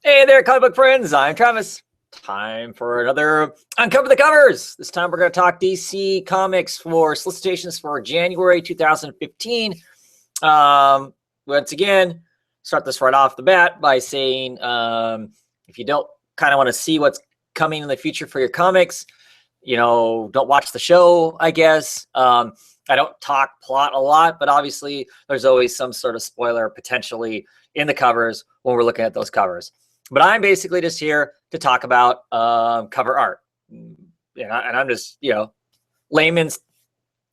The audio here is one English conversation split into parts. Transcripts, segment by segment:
Hey there, comic book friends. I'm Travis. Time for another Uncover the Covers. This time we're going to talk DC Comics for solicitations for January 2015. Once again, start this right off the bat by saying if you don't kind of want to see what's coming in the future for your comics, don't watch the show, I guess. I don't talk plot a lot, but obviously there's always some sort of spoiler potentially in the covers when we're looking at those covers. But I'm basically just here to talk about cover art. And I'm just, layman's,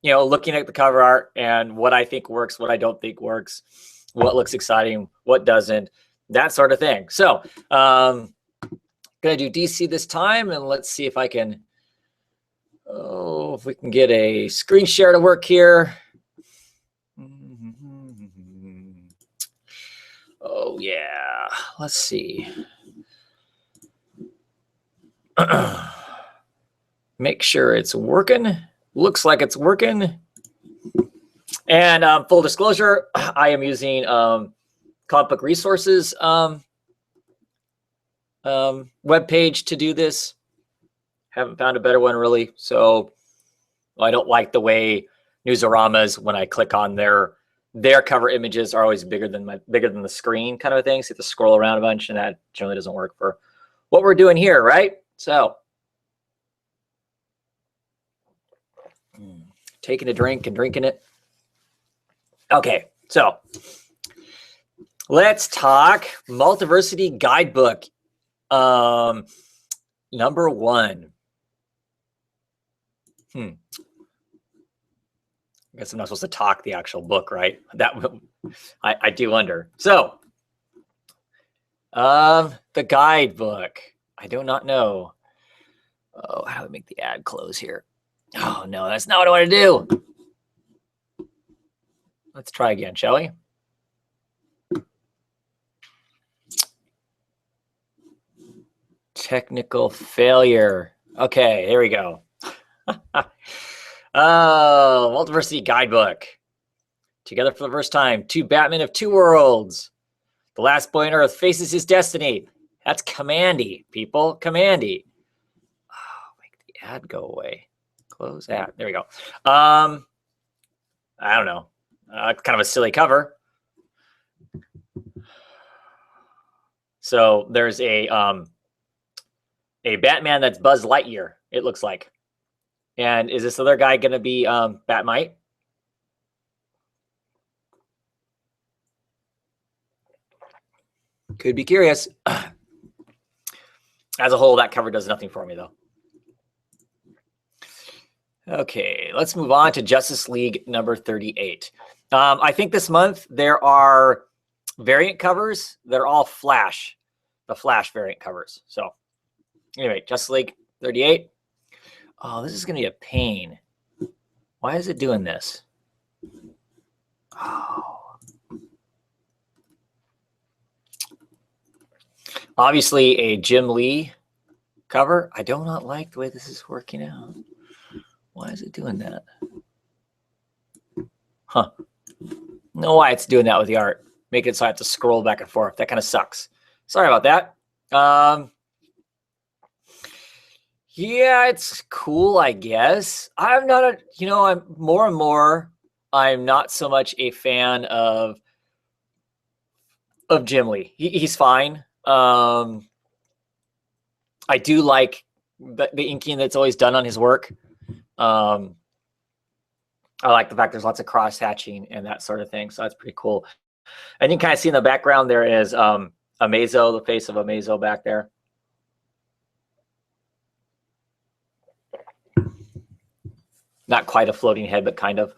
looking at the cover art and what I think works, what I don't think works, what looks exciting, what doesn't, that sort of thing. So going to do DC this time, and let's see if I can, if we can get a screen share to work here. Oh, yeah. Let's see. Make sure it's working. Looks like it's working. And full disclosure, I am using Comic Book Resources webpage to do this. Haven't found a better one, really. So I don't like the way Newsaramas, when I click on their cover images, are always bigger than the screen kind of a thing. So you have to scroll around a bunch, and that generally doesn't work for what we're doing here, right? So taking a drink and drinking it. Okay, so let's talk Multiversity Guidebook number 1. I guess I'm not supposed to talk the actual book, right? That I do wonder. So, the guidebook. I do not know. Oh, how do I make the ad close here? Oh no, that's not what I want to do. Let's try again, shall we? Technical failure. Okay, here we go. Oh, Multiversity Guidebook. Together for the first time, 2 Batmen of 2 worlds. The last boy on Earth faces his destiny. That's Commandy, people. Commandy. Oh, make the ad go away. Close that. There we go. I don't know. Kind of a silly cover. So there's a Batman that's Buzz Lightyear, it looks like. And is this other guy going to be Batmite? Could be curious. As a whole, that cover does nothing for me, though. Okay, let's move on to Justice League number 38. I think this month there are variant covers. They're all Flash, the Flash variant covers. So anyway, Justice League 38. Oh, this is going to be a pain. Why is it doing this? Oh. Obviously a Jim Lee cover. I do not like the way this is working out. Why is it doing that? Huh. Know why it's doing that with the art. Make it so I have to scroll back and forth. That kind of sucks. Sorry about that. Yeah, it's cool, I guess. I'm not I'm more and more, I'm not so much a fan of Jim Lee. He's fine. I do like the inking that's always done on his work. I like the fact there's lots of cross hatching and that sort of thing. So that's pretty cool. And you can kind of see in the background there is Amazo, the face of Amazo back there. Not quite a floating head, but kind of.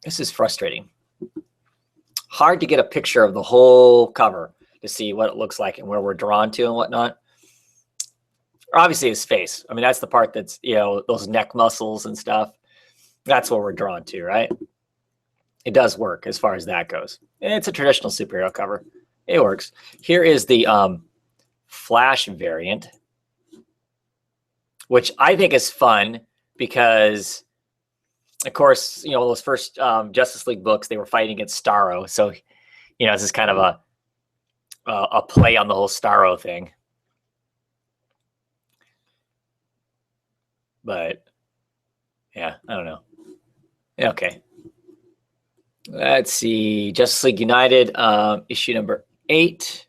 This is frustrating. Hard to get a picture of the whole cover to see what it looks like and where we're drawn to and whatnot. Obviously his face. I mean, that's the part that's, those neck muscles and stuff. That's what we're drawn to, right? It does work as far as that goes. It's a traditional superhero cover. It works. Here is the Flash variant, which I think is fun because of course, those first Justice League books, they were fighting against Starro. So, this is kind of a play on the whole Starro thing. But yeah, I don't know. Yeah, okay. Let's see. Justice League United, issue number 8.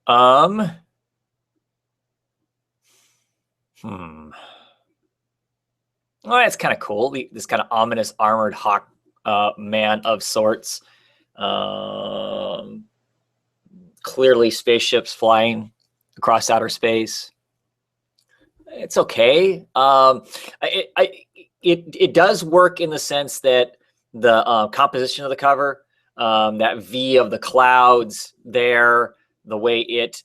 Well, that's kind of cool. This kind of ominous armored hawk man of sorts. Clearly spaceships flying across outer space. It's okay. It does work in the sense that the composition of the cover, that V of the clouds there, the way it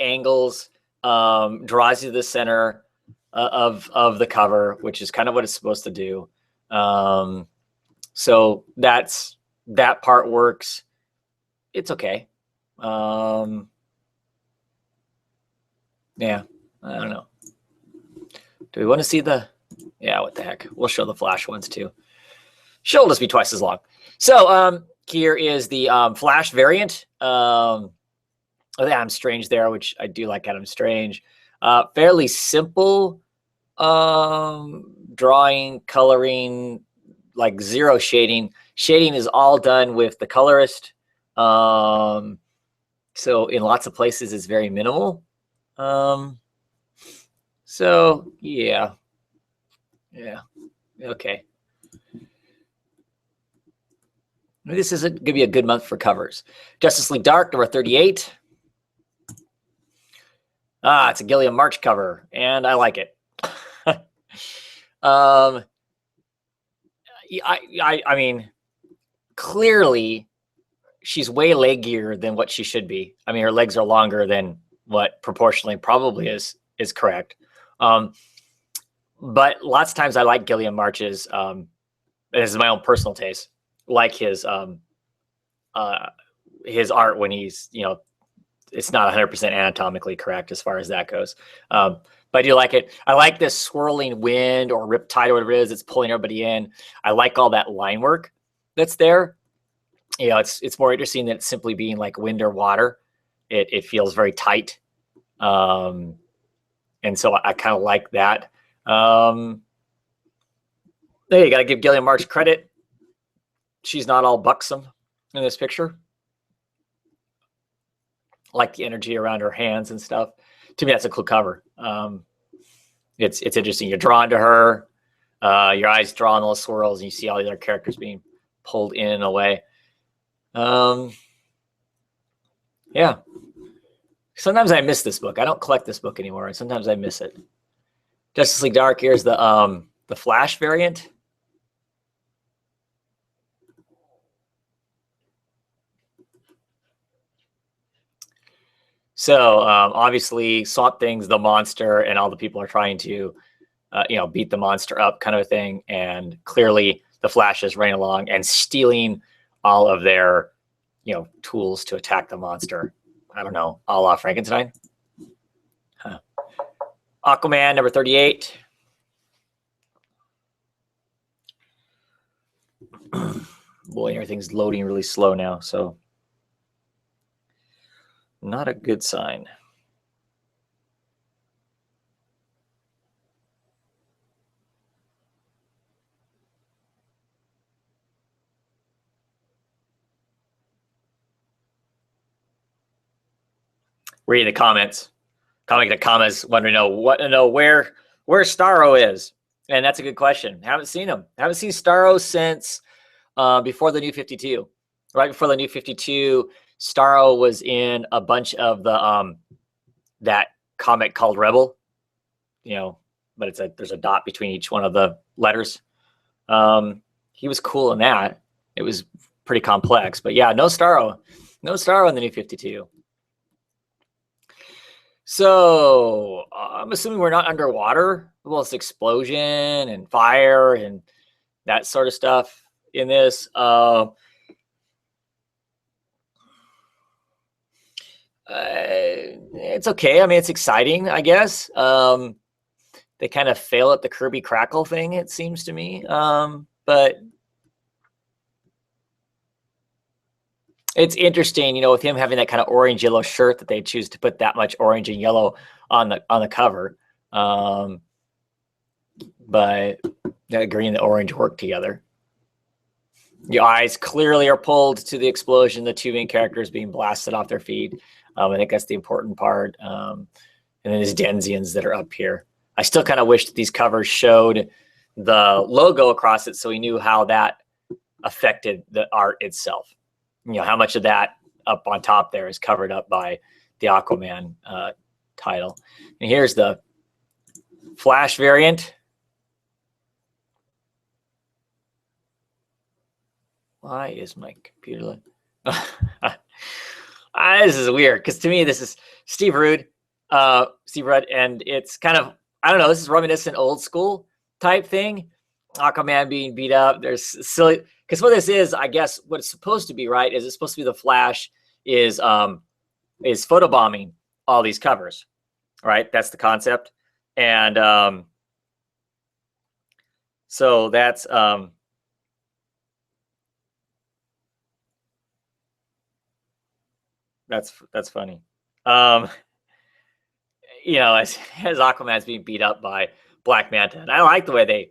angles, draws you to the center of the cover, which is kind of what it's supposed to do. So that part works. It's okay. Yeah, I don't know. Do we want to see yeah, what the heck? We'll show the Flash ones too. She'll just be twice as long. So here is the Flash variant. Adam Strange there, which I do like Adam Strange. Fairly simple drawing, coloring, like zero shading. Shading is all done with the colorist. So in lots of places, it's very minimal. So yeah, okay. This is going to be a good month for covers. Justice League Dark, number 38. It's a Gilliam March cover, and I like it. I mean, clearly, she's way leggier than what she should be. I mean, her legs are longer than what proportionally probably is correct. But lots of times I like Gilliam March's, this is my own personal taste, like his art when he's, it's not 100% anatomically correct as far as that goes. But I do like it. I like this swirling wind or riptide or whatever it is. It's pulling everybody in. I like all that line work that's there. It's more interesting than simply being like wind or water. It feels very tight. And so I kind of like that. You got to give Gilliam March credit. She's not all buxom in this picture. I like the energy around her hands and stuff. To me, that's a cool cover. It's interesting. You're drawn to her. Your eyes draw on those swirls, and you see all the other characters being pulled in and away. Yeah. Sometimes I miss this book. I don't collect this book anymore, and sometimes I miss it. Justice League Dark. Here's the Flash variant. So obviously, Swamp Thing's the monster, and all the people are trying to, beat the monster up, kind of a thing. And clearly, the Flash is running along and stealing all of their, tools to attack the monster. I don't know, a la Frankenstein. Huh. Aquaman, number 38. Boy, everything's loading really slow now, so not a good sign. Reading the comments, wondering where Starro is, and that's a good question. Haven't seen him. Haven't seen Starro since before the New 52. Right before the New 52, Starro was in a bunch of the that comic called Rebel. But there's a dot between each one of the letters. He was cool in that. It was pretty complex, but yeah, no Starro in the New 52. So I'm assuming we're not underwater. Well, it's explosion and fire and that sort of stuff in this. It's okay. I mean, it's exciting, I guess. They kind of fail at the Kirby Crackle thing, it seems to me. But it's interesting, with him having that kind of orange yellow shirt that they choose to put that much orange and yellow on the cover. But the green and the orange work together. Your eyes clearly are pulled to the explosion, the two main characters being blasted off their feet. I think that's the important part. And then there's Denzians that are up here. I still kind of wish that these covers showed the logo across it so we knew how that affected the art itself. How much of that up on top there is covered up by the Aquaman title. And here's the Flash variant. Why is my computer? This is weird because to me this is Steve Rudd, and it's kind of, I don't know, this is reminiscent old school type thing. Aquaman being beat up. There's silly, because what this is, I guess, what it's supposed to be, right? Is it's supposed to be the Flash is photobombing all these covers, right? That's the concept, and so that's funny. As Aquaman's being beat up by Black Manta, and I like the way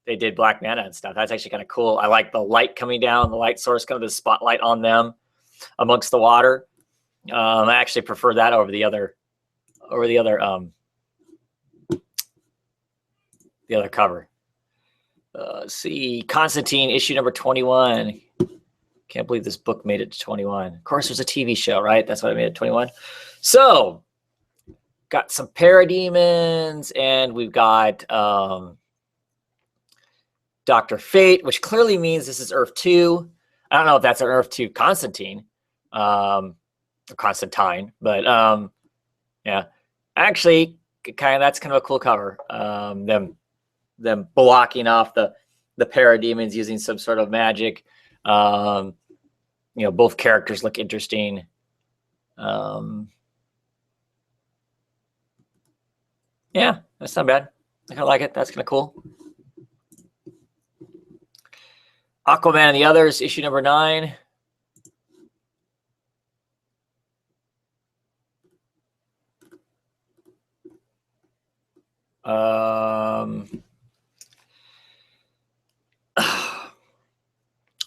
they did Black Manta and stuff. That's actually kind of cool. I like the light coming down, the light source, kind of the spotlight on them amongst the water. I actually prefer that over the other cover. Let's see, Constantine issue number 21. Can't believe this book made it to 21. Of course, there's a TV show, right? That's why I made it 21. So, got some parademons, and we've got Dr. Fate, which clearly means this is Earth 2. I don't know if that's an Earth 2 Constantine, or Constantine, but yeah. Actually, that's kind of a cool cover. Them blocking off the parademons using some sort of magic. Both characters look interesting. Yeah, that's not bad. I kind of like it. That's kind of cool. Aquaman and the Others, issue number 9.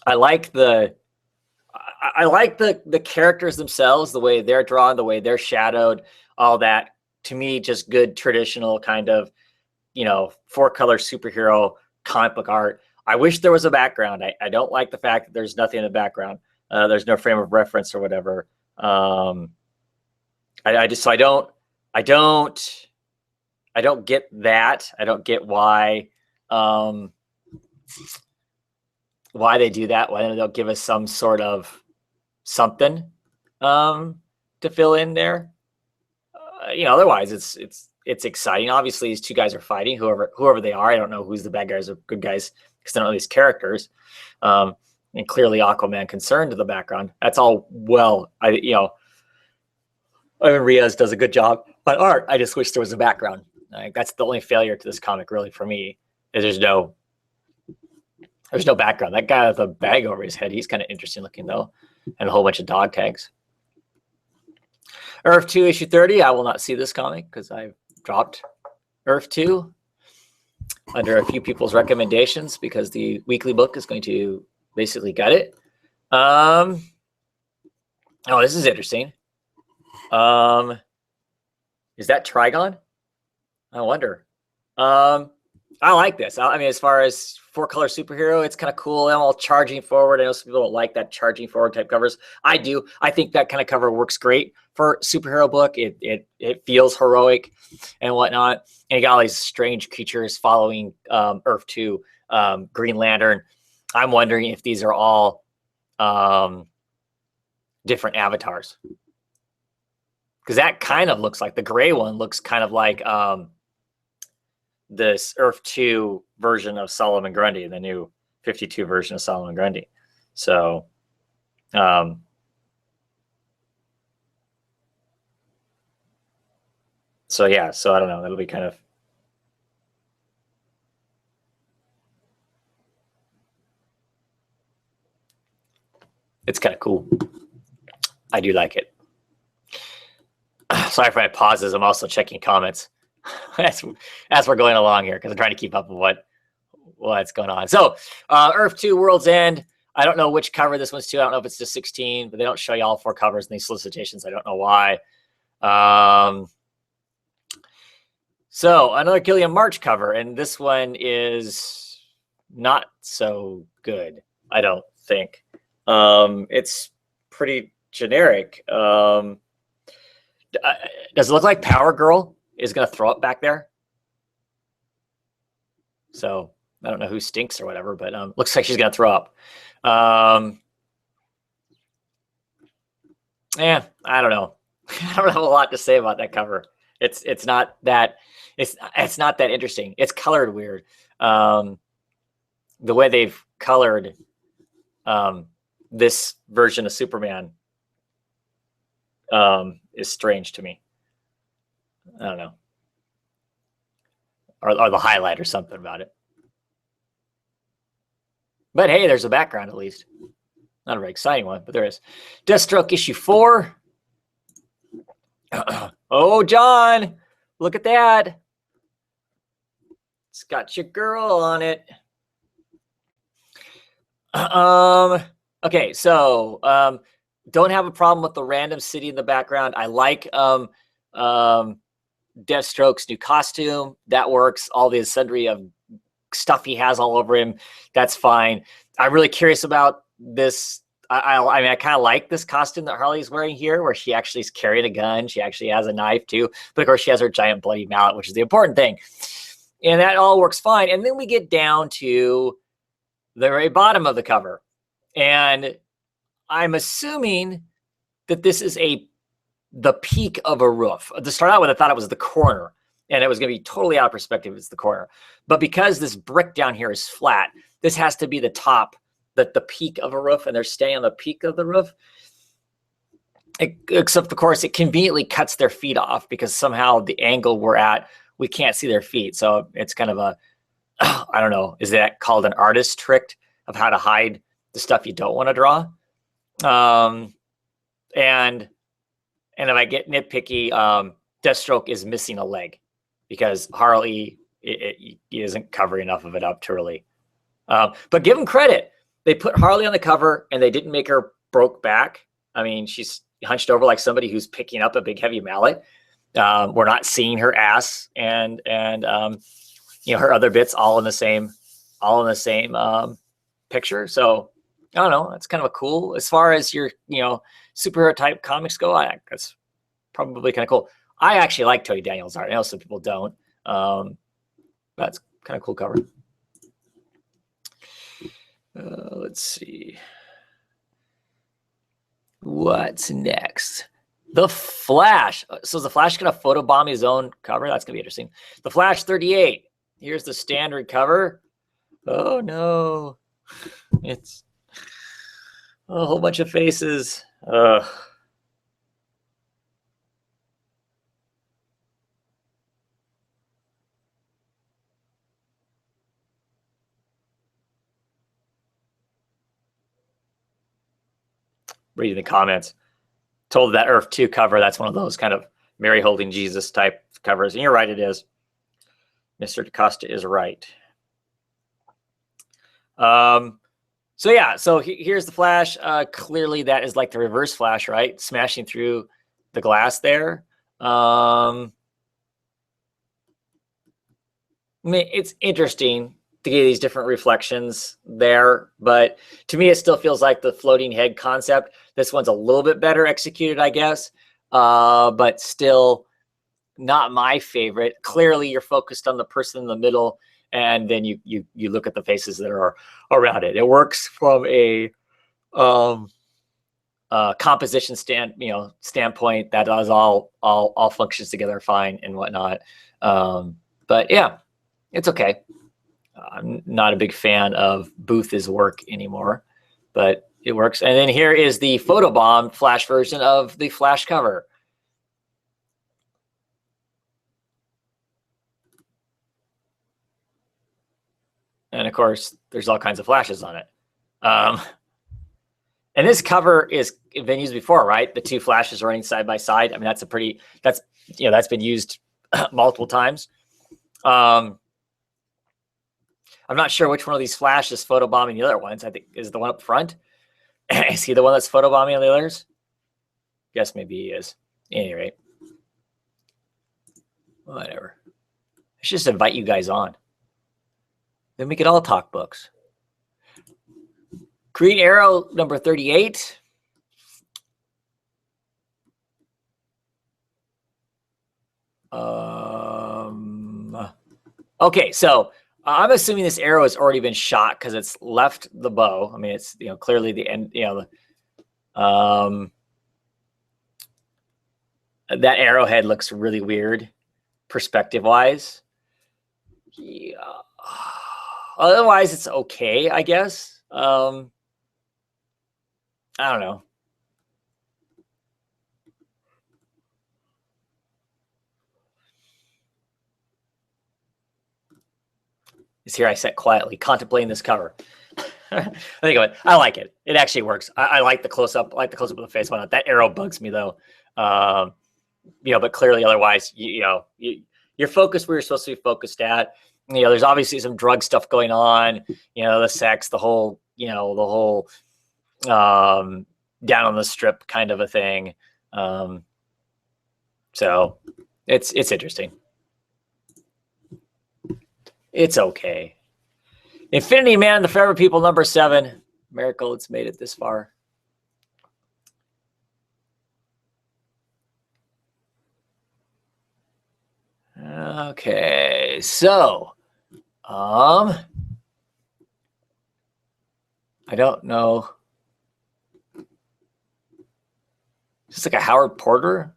I like the characters themselves, the way they're drawn, the way they're shadowed, all that. To me, just good traditional kind of, 4-color superhero comic book art. I wish there was a background. I don't like the fact that there's nothing in the background. There's no frame of reference or whatever. I don't get that. I don't get why they do that. Why don't give us some sort of something to fill in there? Otherwise it's exciting. Obviously, these two guys are fighting. Whoever they are, I don't know who's the bad guys or good guys because I don't know these characters. And clearly, Aquaman concerned to the background. That's all well. Ivan Riaz does a good job on art. I just wish there was a background. That's the only failure to this comic, really, for me. Is there's no background. That guy with a bag over his head, he's kind of interesting looking, though, and a whole bunch of dog tags. Earth 2, issue 30. I will not see this comic because I've dropped Earth 2 under a few people's recommendations because the weekly book is going to basically gut it. Oh, this is interesting. Is that Trigon? I wonder. I like this. I mean, as far as 4-color superhero, it's kind of cool. I'm all charging forward. I know some people don't like that charging forward type covers. I do. I think that kind of cover works great for superhero book. It feels heroic and whatnot. And you got all these strange creatures following Earth 2, Green Lantern. I'm wondering if these are all different avatars. Because that kind of looks like, the gray one looks kind of like this Earth 2 version of Solomon Grundy, the new 52 version of Solomon Grundy. So, so yeah, so I don't know. That'll be kind of, it's kind of cool. I do like it. Sorry for my pauses. I'm also checking comments as we're going along here because I'm trying to keep up with what's going on. So, Earth 2 World's End. I don't know which cover this one's to. I don't know if it's to 16, but they don't show you all 4 covers in these solicitations. I don't know why. So another Gilliam March cover, and this one is not so good, I don't think. It's pretty generic. Does it look like Power Girl is going to throw up back there? So I don't know who stinks or whatever, but looks like she's going to throw up. Yeah, I don't know. I don't have a lot to say about that cover. It's not that it's not that interesting. It's colored weird. The way they've colored this version of Superman is strange to me. I don't know. Or the highlight or something about it. But hey, there's a background at least. Not a very exciting one, but there is. Deathstroke issue 4. Oh, John, look at that. It's got your girl on it. Okay, so don't have a problem with the random city in the background. I like Deathstroke's new costume. That works. All the sundry of stuff he has all over him. That's fine. I'm really curious about this. I mean, I kind of like this costume that Harley's wearing here, where she actually is carrying a gun. She actually has a knife too. But of course, she has her giant bloody mallet, which is the important thing. And that all works fine. And then we get down to the very bottom of the cover. And I'm assuming that this is the peak of a roof. To start out with, I thought it was the corner. And it was going to be totally out of perspective. It's the corner. But because this brick down here is flat, this has to be the top, the peak of a roof, and they're staying on the peak of the roof. Except, of course, it conveniently cuts their feet off because somehow the angle we're at, we can't see their feet. So it's kind of a, I don't know, is that called an artist trick of how to hide the stuff you don't want to draw? And if I get nitpicky, Deathstroke is missing a leg because Harley he isn't covering enough of it up to really. But give them credit. They put Harley on the cover and they didn't make her broke back. I mean, she's hunched over like somebody who's picking up a big heavy mallet. We're not seeing her ass and you know, her other bits all in the same picture. So I don't know. That's kind of a cool, as far as your, you know, superhero type comics go. That's probably kind of cool. I actually like Tony Daniels' art. I know some people don't. That's kind of cool cover. Let's see. What's next? The Flash. So is the Flash going to photobomb his own cover? That's going to be interesting. The Flash 38. Here's the standard cover. Oh, no. It's a whole bunch of faces. Reading the comments. Told that Earth 2 cover, that's one of those kind of Mary holding Jesus type covers. And you're right, it is. Mr. DaCosta is right. So yeah, so here's the Flash. Clearly that is like the reverse Flash, right? Smashing through the glass there. I mean, it's interesting to get these different reflections there, but to me, it still feels like the floating head concept. This one's a little bit better executed, I guess, but still not my favorite. Clearly, you're focused on the person in the middle, and then you look at the faces that are around it. It works from a composition standpoint. That does all functions together fine and whatnot. But yeah, it's okay. I'm not a big fan of Booth's work anymore, but it works. And then here is the photobomb Flash version of the Flash cover. And of course, there's all kinds of flashes on it. And this cover is been used before, right? The two flashes running side by side. I mean, that's that's been used multiple times. I'm not sure which one of these flashes photobombing the other ones. I think is the one up front. Is he the one that's photobombing the others? Guess maybe he is. At any rate, whatever. Let's just invite you guys on. Then we could all talk books. Green Arrow number 38. Okay, so I'm assuming this arrow has already been shot because it's left the bow. I mean, it's clearly the end. That arrowhead looks really weird, perspective-wise. Yeah. Otherwise, it's okay, I guess. I don't know. Is here I sat quietly contemplating this cover. I think of it. I like it. It actually works. I like the close up. I like the close up of the face. Why not? That arrow bugs me though. But clearly, otherwise, you're focused where you're supposed to be focused at. There's obviously some drug stuff going on. The sex, the whole down on the strip kind of a thing. So it's interesting. It's okay. Infinity Man, the Forever People, number 7. Miracle it's made it this far. Okay, so I don't know. Just like a Howard Porter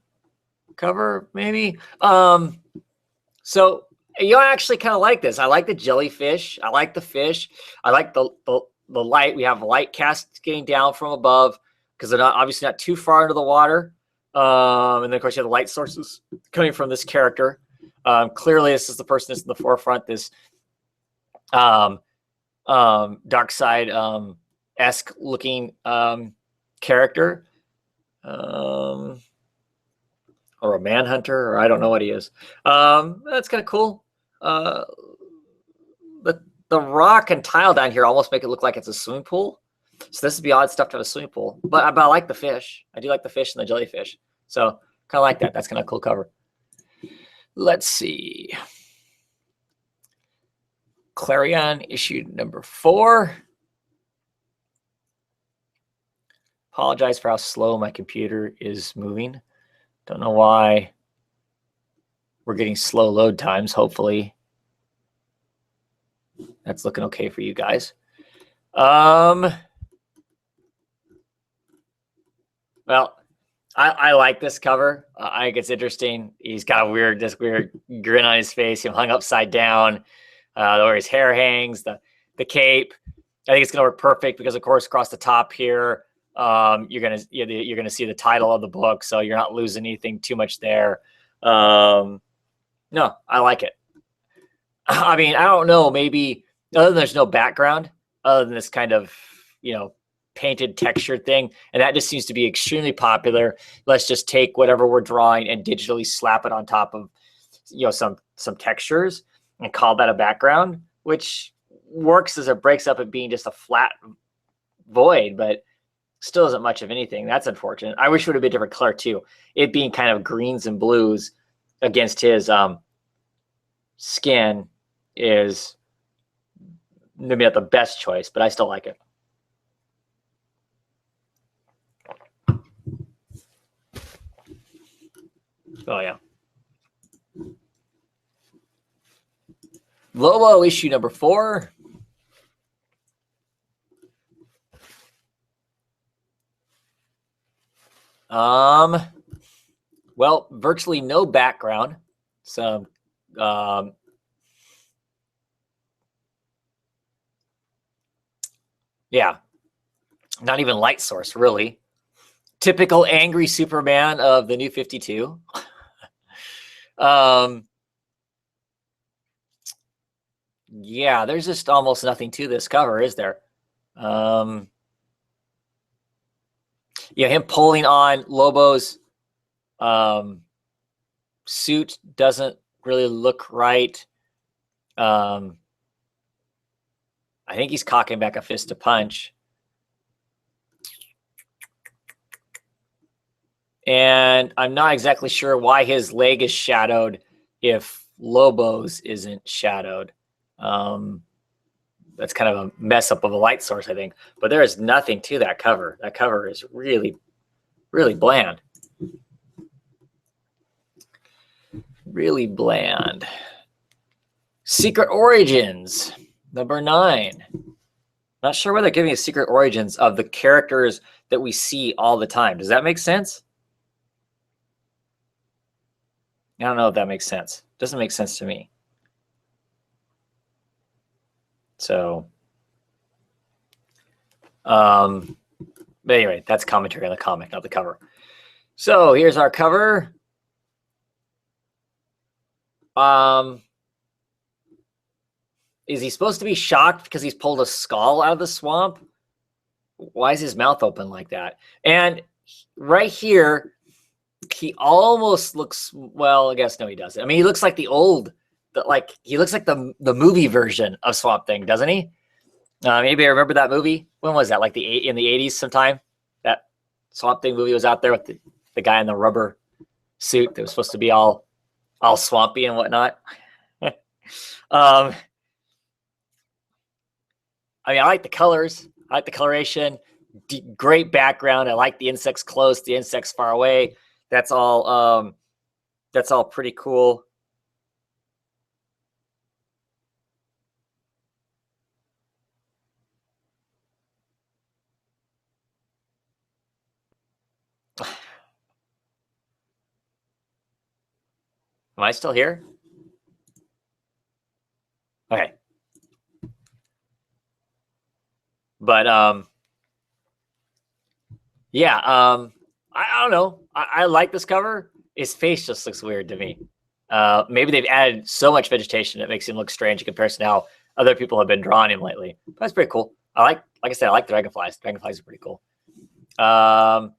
cover, maybe. So I actually kind of like this. I like the jellyfish. I like the fish. I like the light. We have light cascading down from above because they're obviously not too far into the water. And then of course you have the light sources coming from this character. Clearly, this is the person that's in the forefront. This dark side esque looking character, or a manhunter, or I don't know what he is. That's kind of cool. The rock and tile down here almost make it look like it's a swimming pool. So this would be odd stuff to have a swimming pool. But I like the fish. I do like the fish and the jellyfish. So kind of like that. That's kind of a cool cover. Let's see. Clarion issue number 4. Apologize for how slow my computer is moving. Don't know why we're getting slow load times. Hopefully that's looking okay for you guys. Well, I like this cover. I think it's interesting. He's got this weird grin on his face. Him hung upside down, where his hair hangs, the cape. I think it's gonna work perfect because, of course, across the top here, you're gonna see the title of the book, so you're not losing anything too much there. No, I like it. I mean, I don't know. Maybe other than there's no background, other than this kind of painted textured thing, and that just seems to be extremely popular. Let's just take whatever we're drawing and digitally slap it on top of some textures and call that a background, which works as it breaks up it being just a flat void, but still isn't much of anything. That's unfortunate. I wish it would have been a different color too. It being kind of greens and blues against his skin is maybe not the best choice, but I still like it. Oh, yeah. Lobo issue number 4. Well, virtually no background. Some Yeah, not even light source, really. Typical angry Superman of the New 52. Yeah, there's just almost nothing to this cover, is there? Yeah, him pulling on Lobo's suit doesn't really look right. I think he's cocking back a fist to punch. And I'm not exactly sure why his leg is shadowed if Lobo's isn't shadowed. That's kind of a mess up of a light source, I think. But there is nothing to that cover. That cover is really, really bland. Really bland. Secret Origins, number 9. Not sure why they're giving us secret origins of the characters that we see all the time. Does that make sense? I don't know if that makes sense. Doesn't make sense to me. So, but anyway, that's commentary on the comic, not the cover. So here's our cover. Is he supposed to be shocked because he's pulled a skull out of the swamp? Why is his mouth open like that? And right here, he almost looks, well, I guess no, he doesn't. I mean, he looks like he looks like the movie version of Swamp Thing, doesn't he? Maybe I remember that movie. When was that? Like in the 80s sometime? That Swamp Thing movie was out there with the guy in the rubber suit that was supposed to be all swampy and whatnot. I mean, I like the colors. I like the coloration. Great background. I like the insects close, the insects far away. That's all pretty cool. Am I still here? Okay. But yeah, I don't know. I like this cover. His face just looks weird to me. Maybe they've added so much vegetation that makes him look strange in comparison to how other people have been drawing him lately. But that's pretty cool. Like I said, I like dragonflies. Dragonflies are pretty cool. I'm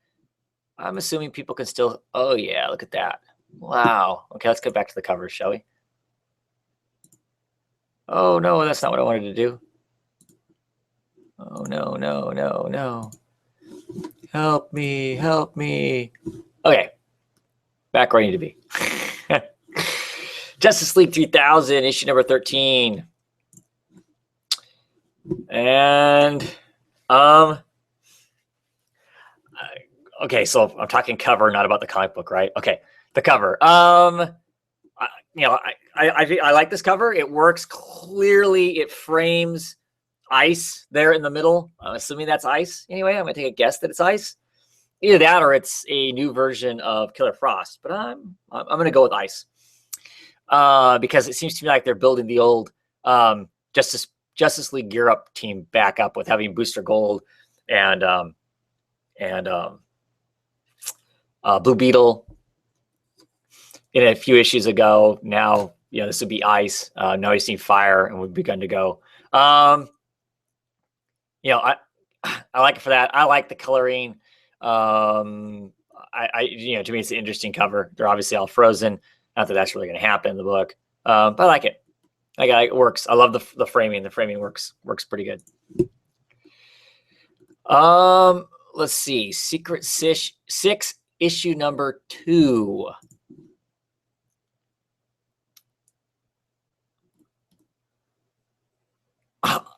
assuming people can still. Oh yeah, look at that. Wow. Okay, let's get back to the cover, shall we? Oh no, that's not what I wanted to do. Oh no, no, no, no. Help me, help me. Okay. Back where I need to be. Justice League 3000, issue number 13. And okay, so I'm talking cover, not about the comic book, right? Okay, the cover. I like this cover. It works clearly. It frames ice there in the middle. I'm assuming that's ice. Anyway, I'm gonna take a guess that it's ice. Either that or it's a new version of Killer Frost. But I'm gonna go with ice because it seems to me like they're building the old Justice League Gear Up team back up with having Booster Gold and Blue Beetle in a few issues ago. Now, this would be ice. Now we've seen fire, and we've begun to go. I like it for that. I like the coloring. To me, it's an interesting cover. They're obviously all frozen. Not that that's really going to happen in the book, but I like it. It works. I love the framing. The framing works pretty good. Let's see. Secret 6, issue number 2.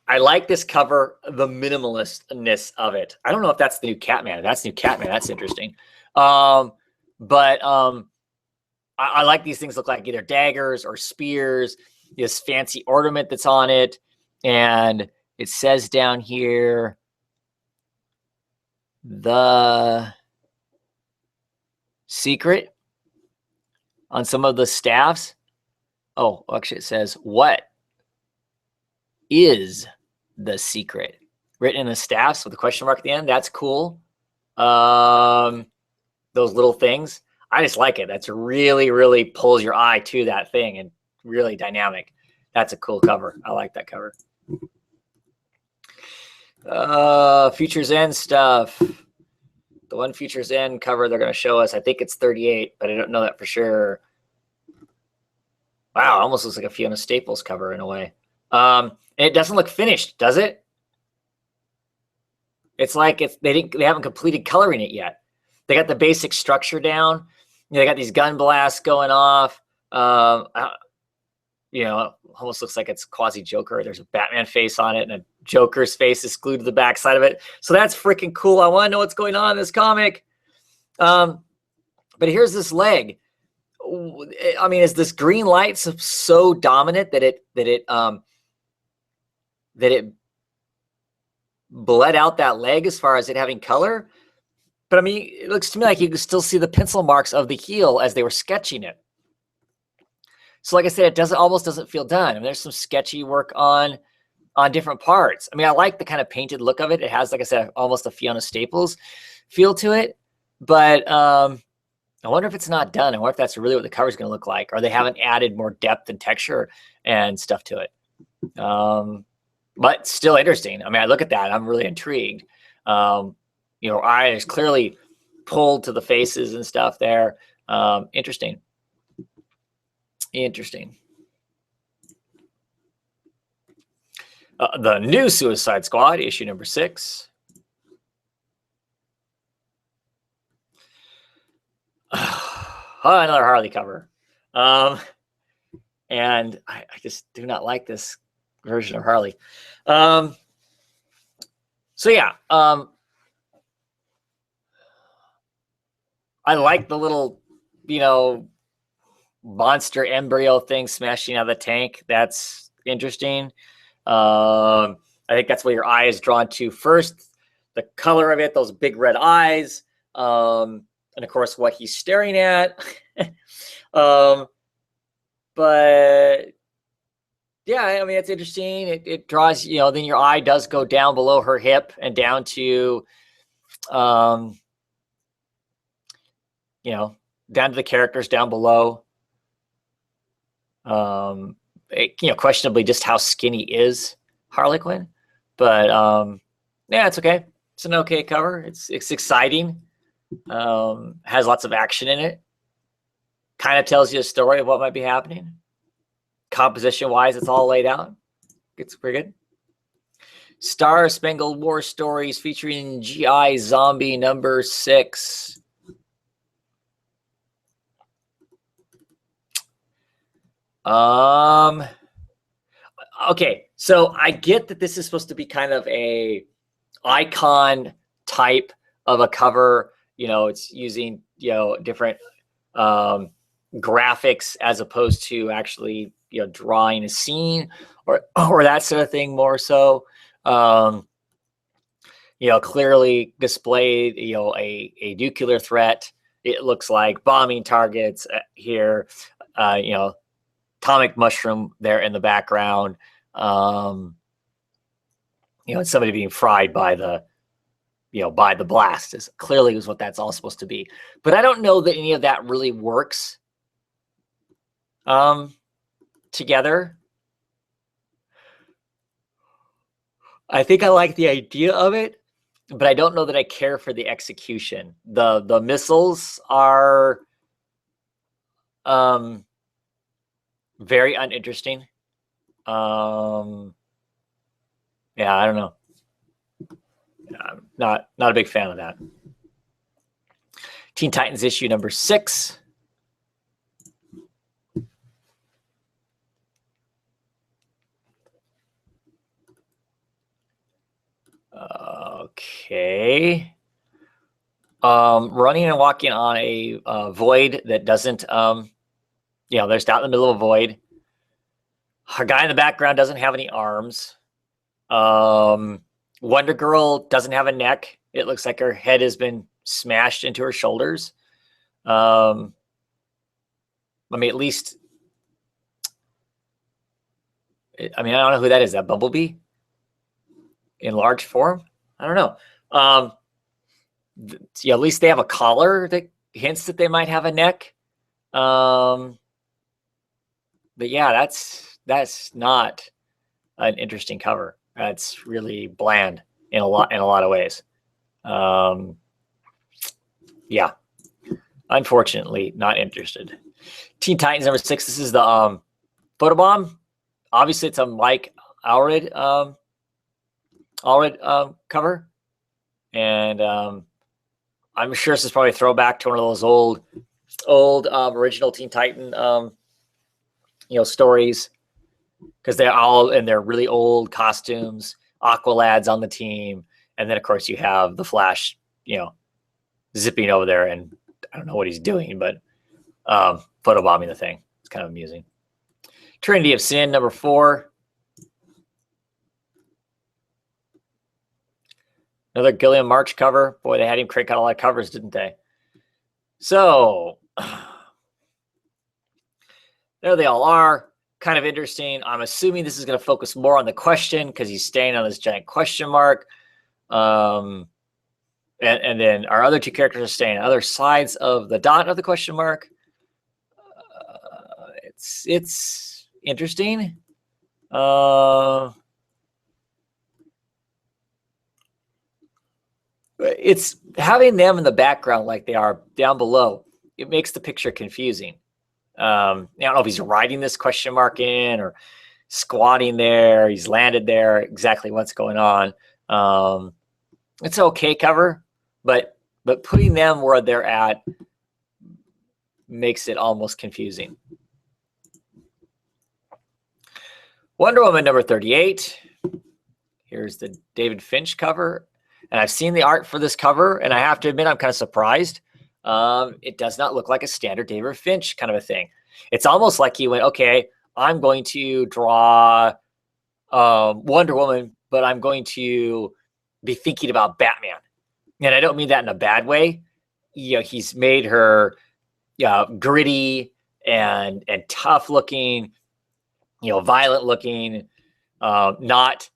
I like this cover, the minimalistness of it. I don't know if that's the new Catman. If that's new Catman, that's interesting. I like these things look like either daggers or spears. This fancy ornament that's on it. And it says down here, the secret on some of the staffs. Oh, actually it says, what is the secret? written in the staffs with a question mark at the end. That's cool. Those little things. I just like it. That's really, really pulls your eye to that thing and really dynamic. That's a cool cover. I like that cover. Futures End stuff. The one Futures End cover they're going to show us, I think it's 38, but I don't know that for sure. Wow, almost looks like a Fiona Staples cover in a way. And it doesn't look finished, does it? It's like they haven't completed coloring it yet. They got the basic structure down. You know, they got these gun blasts going off. You know, almost looks like it's quasi Joker. There's a Batman face on it, and a Joker's face is glued to the backside of it. So that's freaking cool. I want to know what's going on in this comic. But here's this leg. I mean, is this green light so dominant that it bled out that leg as far as it having color? But I mean, it looks to me like you can still see the pencil marks of the heel as they were sketching it. So like I said, it almost doesn't feel done. I mean, there's some sketchy work on different parts. I mean, I like the kind of painted look of it. It has, like I said, almost a Fiona Staples feel to it. But I wonder if it's not done. I wonder if that's really what the cover is going to look like, or they haven't added more depth and texture and stuff to it. But still interesting. I mean, I look at that, I'm really intrigued. You know, eye is clearly pulled to the faces and stuff there. Interesting. Interesting. The new Suicide Squad, issue number 6. Another Harley cover. And I just do not like this version of Harley. So yeah, I like the little, you know, monster embryo thing smashing out of the tank. That's interesting. I think that's what your eye is drawn to first. The color of it, those big red eyes, and of course what he's staring at. But yeah, I mean, it's interesting. It draws, you know, then your eye does go down below her hip and down to, you know, down to the characters down below. You know, questionably just how skinny is Harley Quinn, but yeah, it's okay. It's an okay cover. It's exciting. Has lots of action in it. Kind of tells you a story of what might be happening. Composition wise, it's all laid out. It's pretty good. Star Spangled War Stories featuring GI Zombie number 6. Okay, so I get that this is supposed to be kind of a icon type of a cover. You know, it's using, you know, different graphics as opposed to actually, you know, drawing a scene or that sort of thing more so. You know, clearly displayed, you know, a nuclear threat. It looks like bombing targets here, you know, atomic mushroom there in the background. You know, and somebody being fried by the, you know, by the blast is clearly is what that's all supposed to be. But I don't know that any of that really works together. I think I like the idea of it, but I don't know that I care for the execution. The missiles are very uninteresting. Yeah, I don't know. I'm not a big fan of that. Teen Titans issue number 6. Okay. Running and walking on a void that doesn't, you know, there's out in the middle of a void. A guy in the background doesn't have any arms. Wonder Girl doesn't have a neck. It looks like her head has been smashed into her shoulders. I mean, at least, I mean, I don't know who that is. That Bumblebee? in large form. I don't know. Yeah, at least they have a collar that hints that they might have a neck. But yeah, that's not an interesting cover. That's really bland in a lot of ways. Yeah, unfortunately, not interested. Teen Titans number 6. This is the photobomb. Obviously, it's a Mike Allred cover, and I'm sure this is probably a throwback to one of those old original Teen Titan stories, because they're all in their really old costumes. Aqualad's on the team, and then of course you have the Flash, zipping over there, and I don't know what he's doing, but photobombing the thing. It's kind of amusing. Trinity of Sin number 4. Another Gilliam March cover. Boy, they had him crank out a lot of covers, didn't they? So there they all are. Kind of interesting. I'm assuming this is going to focus more on the question because he's staying on this giant question mark. And then our other 2 characters are staying on other sides of the dot of the question mark. It's interesting. It's having them in the background like they are down below. It makes the picture confusing. I don't know if he's riding this question mark in or squatting there. He's landed there. Exactly what's going on. It's an okay cover, but putting them where they're at makes it almost confusing. Wonder Woman number 38. Here's the David Finch cover. And I've seen the art for this cover, and I have to admit I'm kind of surprised. It does not look like a standard David Finch kind of a thing. It's almost like he went, okay, I'm going to draw Wonder Woman, but I'm going to be thinking about Batman. And I don't mean that in a bad way. He's made her gritty and tough looking, violent looking, not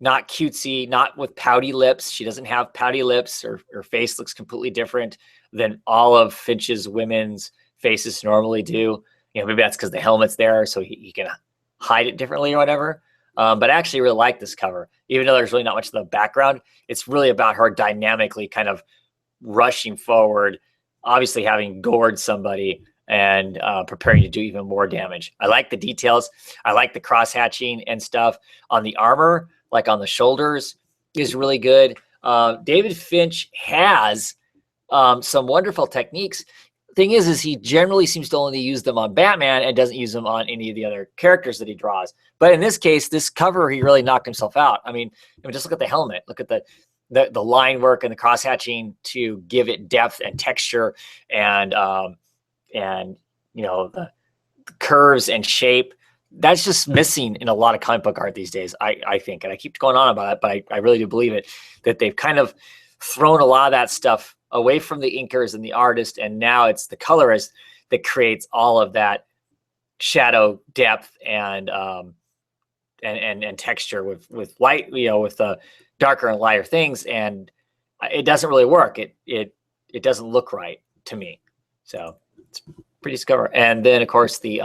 cutesy, not with pouty lips. She doesn't have pouty lips. Her face looks completely different than all of Finch's women's faces normally do. Maybe that's because the helmet's there, so he can hide it differently or whatever. But I actually really like this cover. Even though there's really not much of the background, it's really about her dynamically kind of rushing forward, obviously having gored somebody and preparing to do even more damage. I like the details. I like the cross-hatching and stuff on the armor, like on the shoulders, is really good. David Finch has some wonderful techniques. Thing is he generally seems to only use them on Batman and doesn't use them on any of the other characters that he draws. But in this case, this cover, he really knocked himself out. I mean, just look at the helmet. Look at the line work and the cross hatching to give it depth and texture and the curves and shape. That's just missing in a lot of comic book art these days, I think. And I keep going on about it, but I really do believe it, that they've kind of thrown a lot of that stuff away from the inkers and the artist, and now it's the colorist that creates all of that shadow depth and texture with light, with the darker and lighter things, and it doesn't really work. It doesn't look right to me. So it's pretty discover. And then of course the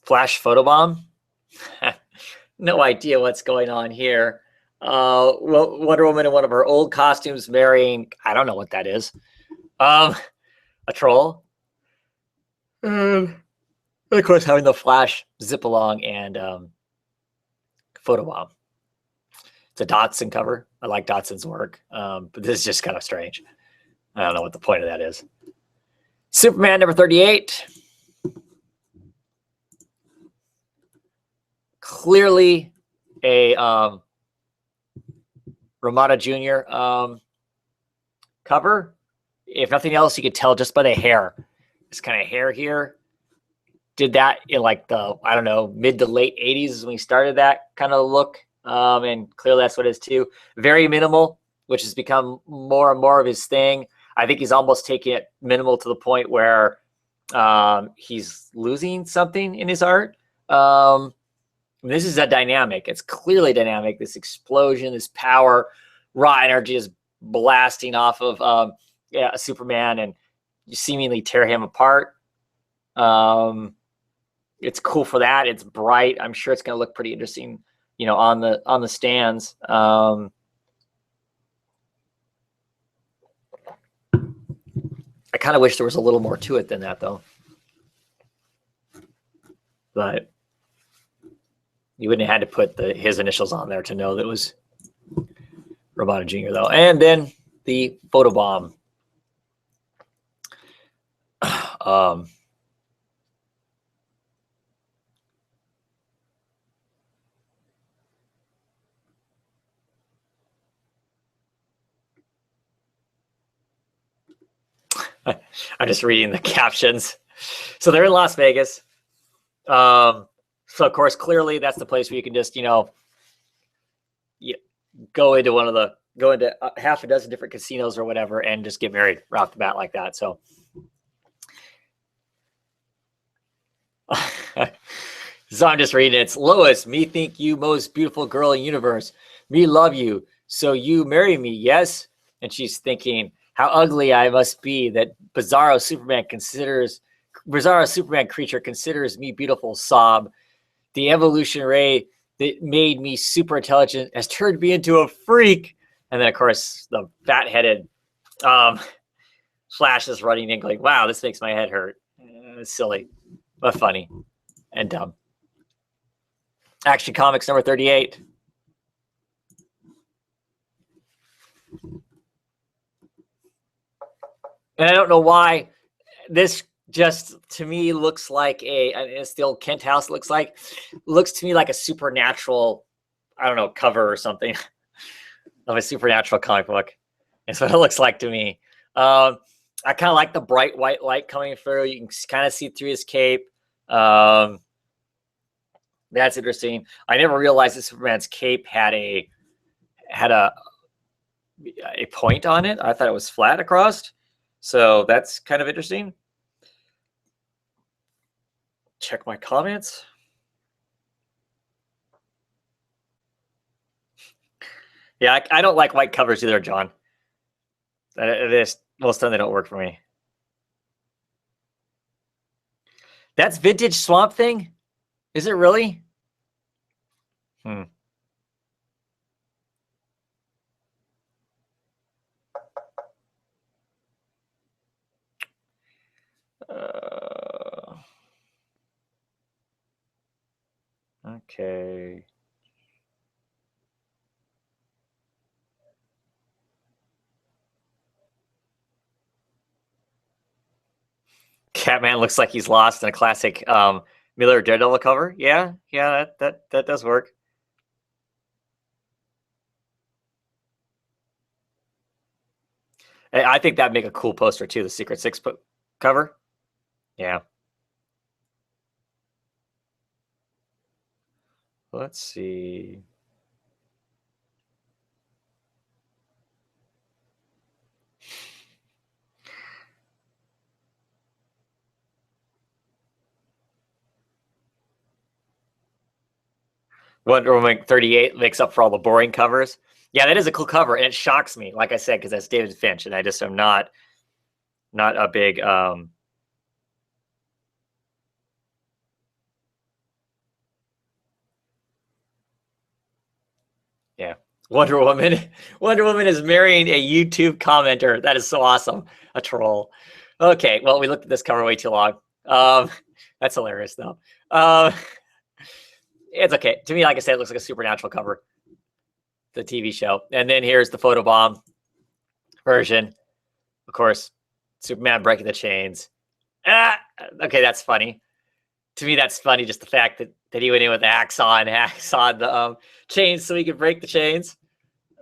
Flash photobomb. No idea what's going on here. Wonder Woman in one of her old costumes marrying, I don't know what that is. A troll. And of course having the Flash zip along and photobomb. It's a Dotson cover. I like Dotson's work, but this is just kind of strange. I don't know what the point of that is. Superman number 38. Clearly a Ramada Jr. Cover. If nothing else, you could tell just by the hair. This kind of hair here. Did that in like the, I don't know, mid to late 80s is when he started that kind of look. And clearly that's what it is too. Very minimal, which has become more and more of his thing. I think he's almost taking it minimal to the point where He's losing something in his art. This is a dynamic. It's clearly dynamic. This explosion, this power, raw energy is blasting off of Superman and you seemingly tear him apart. It's cool for that. It's bright. I'm sure it's going to look pretty interesting, on the stands. I kind of wish there was a little more to it than that, though. But you wouldn't have had to put his initials on there to know that it was Romano Jr., though. And then the photobomb. I'm just reading the captions. So they're in Las Vegas. So of course, clearly that's the place where you can just, go into half a dozen different casinos or whatever and just get married right off the bat like that. So so I'm just reading it. It's Lois, me think you most beautiful girl in universe. Me love you. So you marry me, yes? And she's thinking, how ugly I must be that Bizarro Superman creature considers me beautiful, sob. The evolution ray that made me super intelligent has turned me into a freak. And then, of course, the fat-headed Flash is running in going, wow, this makes my head hurt. It's silly, but funny and dumb. Action Comics number 38. And I don't know why this just to me looks like it's the old Kent House looks to me like a supernatural, I don't know, cover or something of a supernatural comic book. That's what it looks like to me. I kind of like the bright white light coming through. You can kind of see through his cape. That's interesting. I never realized that Superman's cape had a point on it. I thought it was flat across. So that's kind of interesting. Check my comments. Yeah, I don't like white covers either, John. Most of the time they don't work for me. That's vintage Swamp Thing? Is it really? Okay. Catman looks like he's lost in a classic Miller Daredevil cover. Yeah, that does work. I think that'd make a cool poster too, the Secret Six cover. Yeah. Let's see. Wonder Woman 38 makes up for all the boring covers. Yeah, that is a cool cover, and it shocks me, like I said, because that's David Finch, and I just am not a big yeah. Wonder Woman is marrying a YouTube commenter. That is so awesome. A troll. Okay, well, we looked at this cover way too long. That's hilarious, though. It's okay. To me, like I said, it looks like a supernatural cover, the TV show. And then here's the photobomb version. Of course, Superman breaking the chains. Okay, that's funny. To me, that's funny, just the fact that he went in with the hacks on the chains so he could break the chains.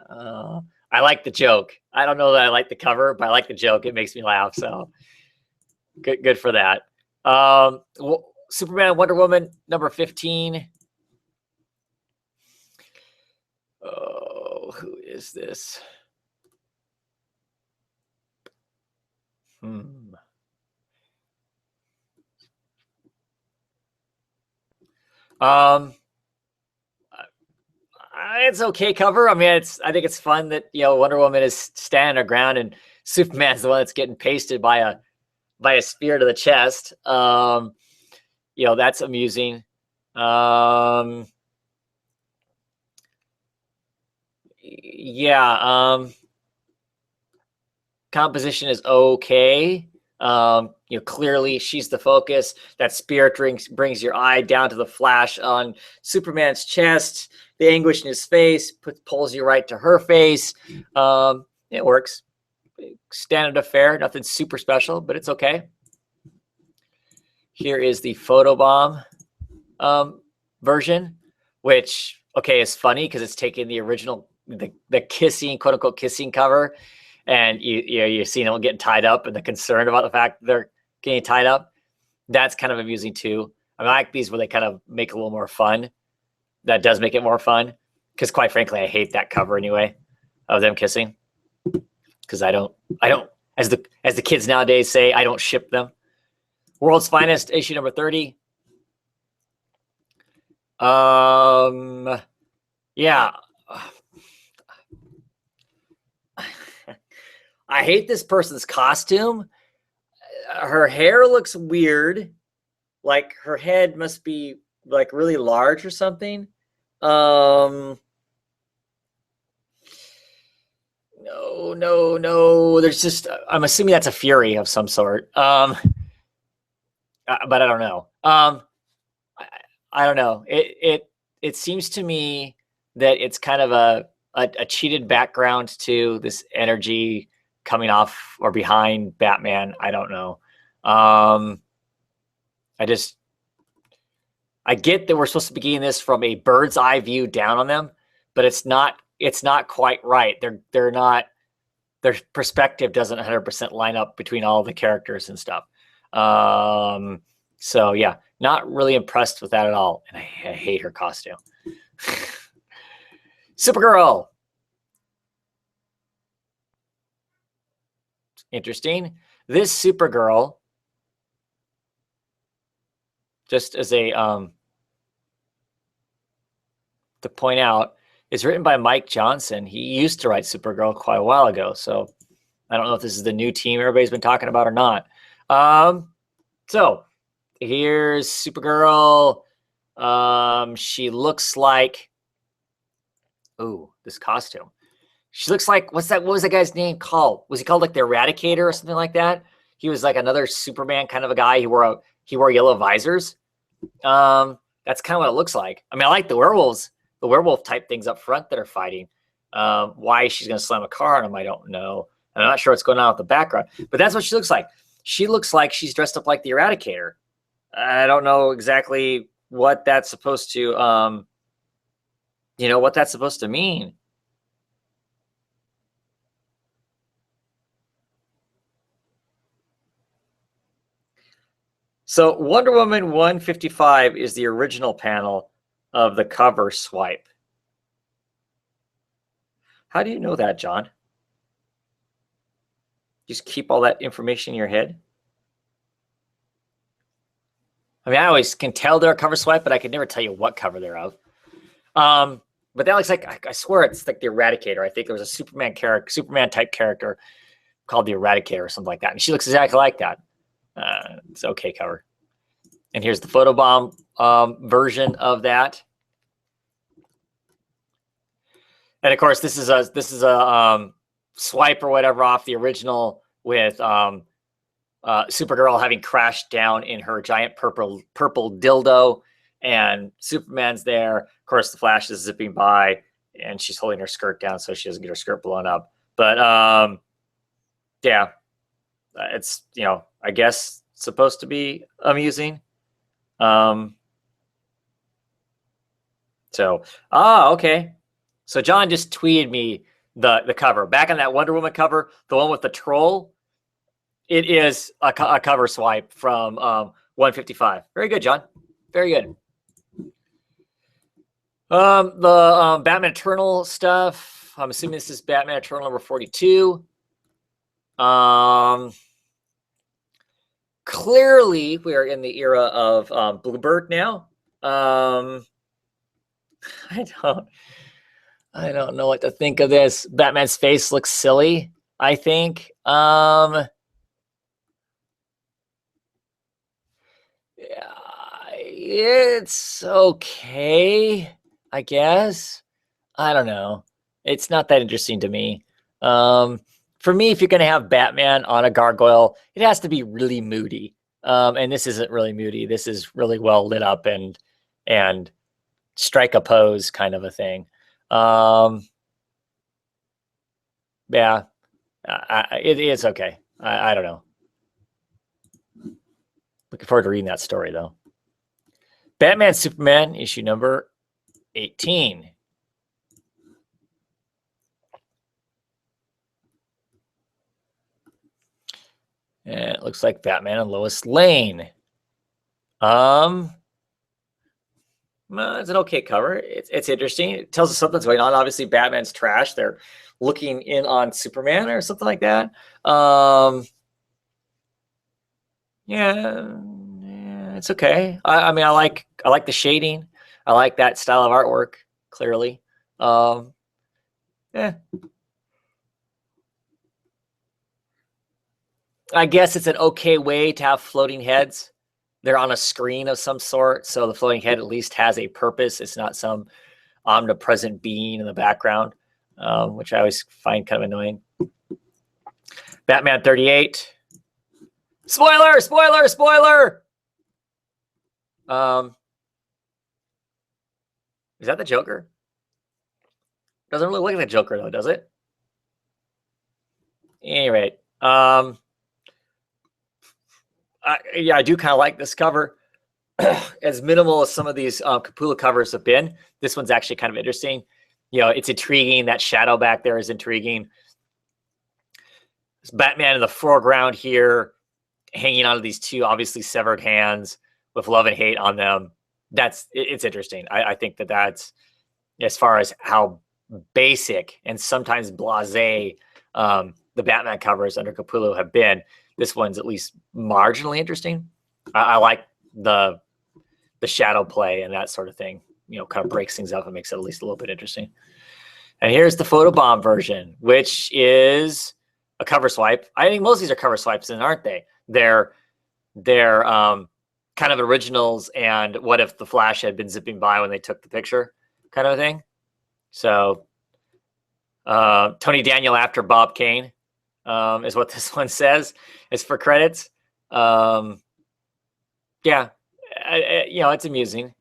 I like the joke. I don't know that I like the cover, but I like the joke. It makes me laugh. So good for that. Superman, Wonder Woman, number 15. Oh, who is this? Um, it's okay cover. I mean, I think it's fun that Wonder Woman is standing her ground and Superman's the one that's getting pasted by a spear to the chest. That's amusing. Yeah. Composition is okay. Clearly she's the focus. That spirit brings your eye down to the flash on Superman's chest, the anguish in his face, pulls you right to her face. It works. Standard affair, nothing super special, but it's okay. Here is the photobomb version, which is funny because it's taking the original, the kissing, quote unquote kissing cover, and you're seeing them getting tied up and the concern about the fact that they're getting tied up. That's kind of amusing too. I like these where they kind of make it a little more fun. That does make it more fun because, quite frankly, I hate that cover anyway of them kissing, because I don't as the kids nowadays say, I don't ship them. World's Finest, issue number 30. Yeah. I hate this person's costume. Her hair looks weird. Like her head must be like really large or something. No. There's just, I'm assuming that's a Fury of some sort. But I don't know. I don't know. It seems to me that it's kind of a cheated background to this energy coming off or behind Batman. I don't know. I get that we're supposed to be getting this from a bird's eye view down on them, but it's not quite right. They're not, their perspective doesn't 100% line up between all the characters and stuff. So yeah, not really impressed with that at all. And I hate her costume. Supergirl. Interesting. This Supergirl, just as a to point out, is written by Mike Johnson. He used to write Supergirl quite a while ago, so I don't know if this is the new team everybody's been talking about or not. So here's Supergirl. She looks like, ooh, this costume. She looks like, what was that guy's name called? Was he called like the Eradicator or something like that? He was like another Superman kind of a guy. He wore yellow visors. That's kind of what it looks like. I mean, I like the werewolf type things up front that are fighting. Why she's going to slam a car on him, I don't know. I'm not sure what's going on with the background, but that's what she looks like. She looks like she's dressed up like the Eradicator. I don't know exactly what that's supposed to, what that's supposed to mean. So Wonder Woman 155 is the original panel of the cover swipe. How do you know that, John? Just keep all that information in your head? I mean, I always can tell they're a cover swipe, but I can never tell you what cover they're of. But that looks like, I swear it's like the Eradicator. I think there was a Superman type character called the Eradicator or something like that. And she looks exactly like that. It's okay cover. And here's the photobomb version of that. And of course, this is a swipe or whatever off the original with Supergirl having crashed down in her giant purple dildo, and Superman's there. Of course, the Flash is zipping by, and she's holding her skirt down so she doesn't get her skirt blown up. But yeah, it's I guess supposed to be amusing. Okay. So John just tweeted me the cover. Back on that Wonder Woman cover, the one with the troll, it is a cover swipe from 155. Very good, John. Very good. The Batman Eternal stuff. I'm assuming this is Batman Eternal number 42. Clearly, we are in the era of Bluebird now. I don't know what to think of this. Batman's face looks silly, I think. Yeah, it's okay, I guess. I don't know. It's not that interesting to me. Um, for me, if you're going to have Batman on a gargoyle, it has to be really moody. And this isn't really moody. This is really well lit up and strike a pose kind of a thing. Yeah, it is okay. I don't know. Looking forward to reading that story though. Batman Superman issue number 18. And it looks like Batman and Lois Lane. Well, it's an okay cover. It's interesting. It tells us something's going on. Obviously, Batman's trash. They're looking in on Superman or something like that. Yeah, it's okay. I mean, I like the shading. I like that style of artwork. Clearly, yeah. I guess it's an okay way to have floating heads. They're on a screen of some sort, so the floating head at least has a purpose. It's not some omnipresent being in the background, which I always find kind of annoying. Batman 38. Spoiler! Spoiler! Spoiler! Is that the Joker? Doesn't really look like the Joker though, does it? Anyway, yeah, I do kind of like this cover. As minimal as some of these Capullo covers have been, this one's actually kind of interesting. You know, it's intriguing. That shadow back there is intriguing. It's Batman in the foreground here, hanging onto these two obviously severed hands with love and hate on them. It's interesting. I think that's as far as how basic and sometimes blasé the Batman covers under Capullo have been. This one's at least marginally interesting. I like the shadow play and that sort of thing. You know, kind of breaks things up and makes it at least a little bit interesting. And here's the photobomb version, which is a cover swipe. I think most of these are cover swipes, aren't they? They're kind of originals. And what if the Flash had been zipping by when they took the picture, kind of a thing. So Tony Daniel after Bob Kane is what this one says. It's for credits. Yeah, you know, it's amusing,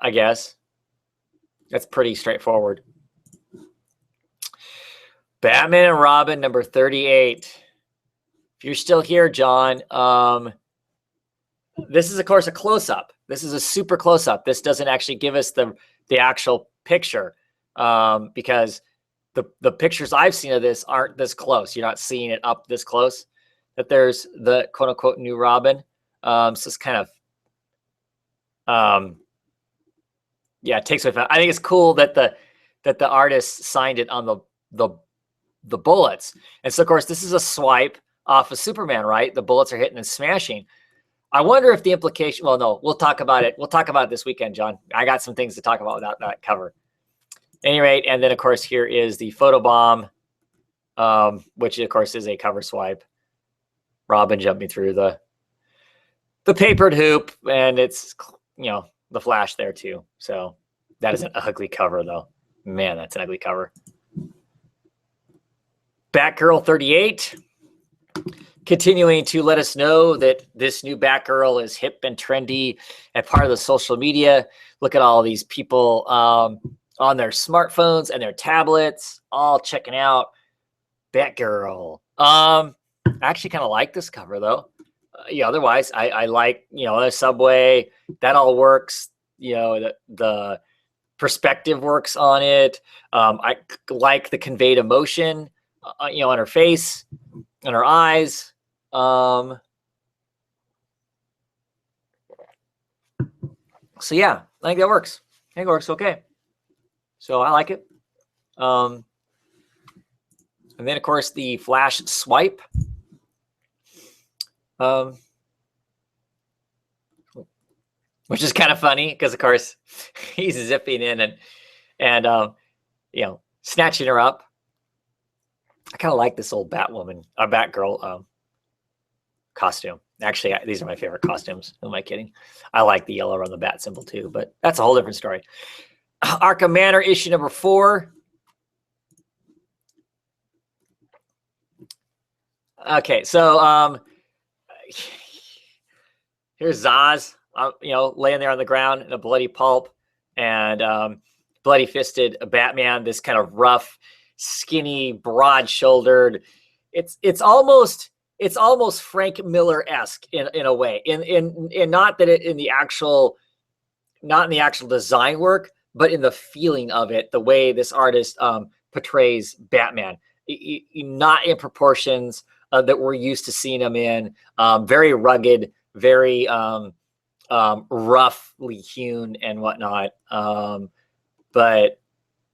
I guess. That's pretty straightforward. Batman and Robin number 38. If you're still here, John, this is, of course, a close-up. This is a super close-up. This doesn't actually give us the actual picture because the pictures I've seen of this aren't this close. You're not seeing it up this close, that there's the quote-unquote new Robin. So it's kind of, yeah, it takes away from it. I think it's cool that the artist signed it on the bullets. And so, of course, this is a swipe off of Superman, right? The bullets are hitting and smashing. I wonder if the implication, well, no, we'll talk about it. We'll talk about it this weekend, John. I got some things to talk about without that cover. At any rate, and then, of course, here is the photobomb, which, of course, is a cover swipe. Robin jumping through the papered hoop, and it's, you know, the Flash there, too. So that is an ugly cover, though. Man, that's an ugly cover. Batgirl 38. Continuing to let us know that this new Batgirl is hip and trendy and part of the social media. Look at all these people on their smartphones and their tablets, all checking out Batgirl. I actually kind of like this cover, though. Yeah, otherwise, I like, you know, the subway. That all works. You know, the perspective works on it. I like the conveyed emotion, you know, on her face, on her eyes. So yeah, I think that works. I think it works okay. So I like it. And then, of course, the Flash swipe. which is kind of funny because, of course, he's zipping in and you know, snatching her up. I kind of like this old Batwoman, Batgirl costume. Actually, these are my favorite costumes. Who am I kidding? I like the yellow around the bat symbol too, but that's a whole different story. Arkham Manor issue number 4. Okay, so here's Zaz, you know, laying there on the ground in a bloody pulp, and bloody-fisted Batman. This kind of rough, skinny, broad-shouldered. It's almost Frank Miller-esque in a way. In not that it in the actual design work, but in the feeling of it, the way this artist portrays Batman, not in proportions that we're used to seeing him in. Very rugged, very roughly hewn and whatnot. But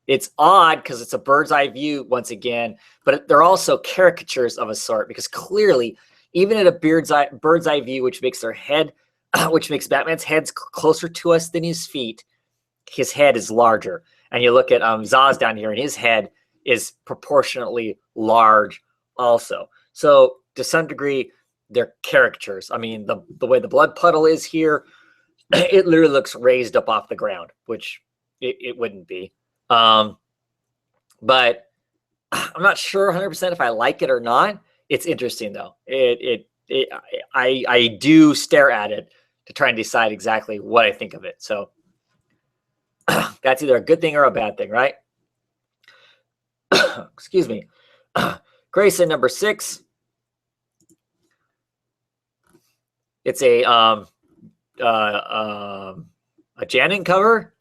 it's odd because it's a bird's eye view once again, but they're also caricatures of a sort, because clearly, even at a bird's eye view, which makes which makes Batman's head closer to us than his feet, his head is larger. And you look at Zaz down here, and his head is proportionately large also. So to some degree, they're caricatures. I mean, the way the blood puddle is here, it literally looks raised up off the ground, which it wouldn't be. But I'm not sure 100% if I like it or not. It's interesting though. I do stare at it to try and decide exactly what I think of it. So that's either a good thing or a bad thing, right? Excuse me. Grayson number 6. It's a Janin cover.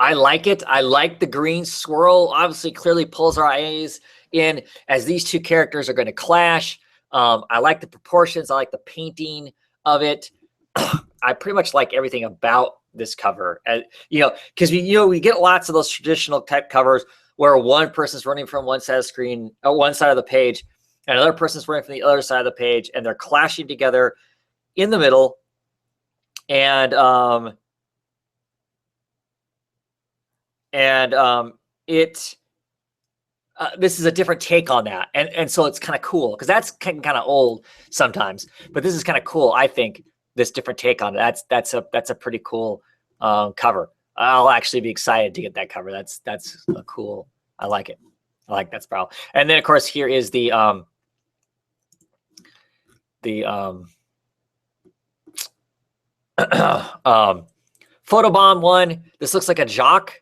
I like it. I like the green swirl. Obviously, clearly pulls our eyes in as these two characters are going to clash. I like the proportions. I like the painting of it. I pretty much like everything about this cover. You know, because we get lots of those traditional type covers where one person's running from one side of the screen, one side of the page, and another person's running from the other side of the page, and they're clashing together in the middle. And this is a different take on that, and so it's kind of cool because that's kind of old sometimes, but this is kind of cool. I think this different take on it. That's a pretty cool cover. I'll actually be excited to get that cover. That's a cool. I like it. I like that spiral. And then of course here is the photobomb one. This looks like a jock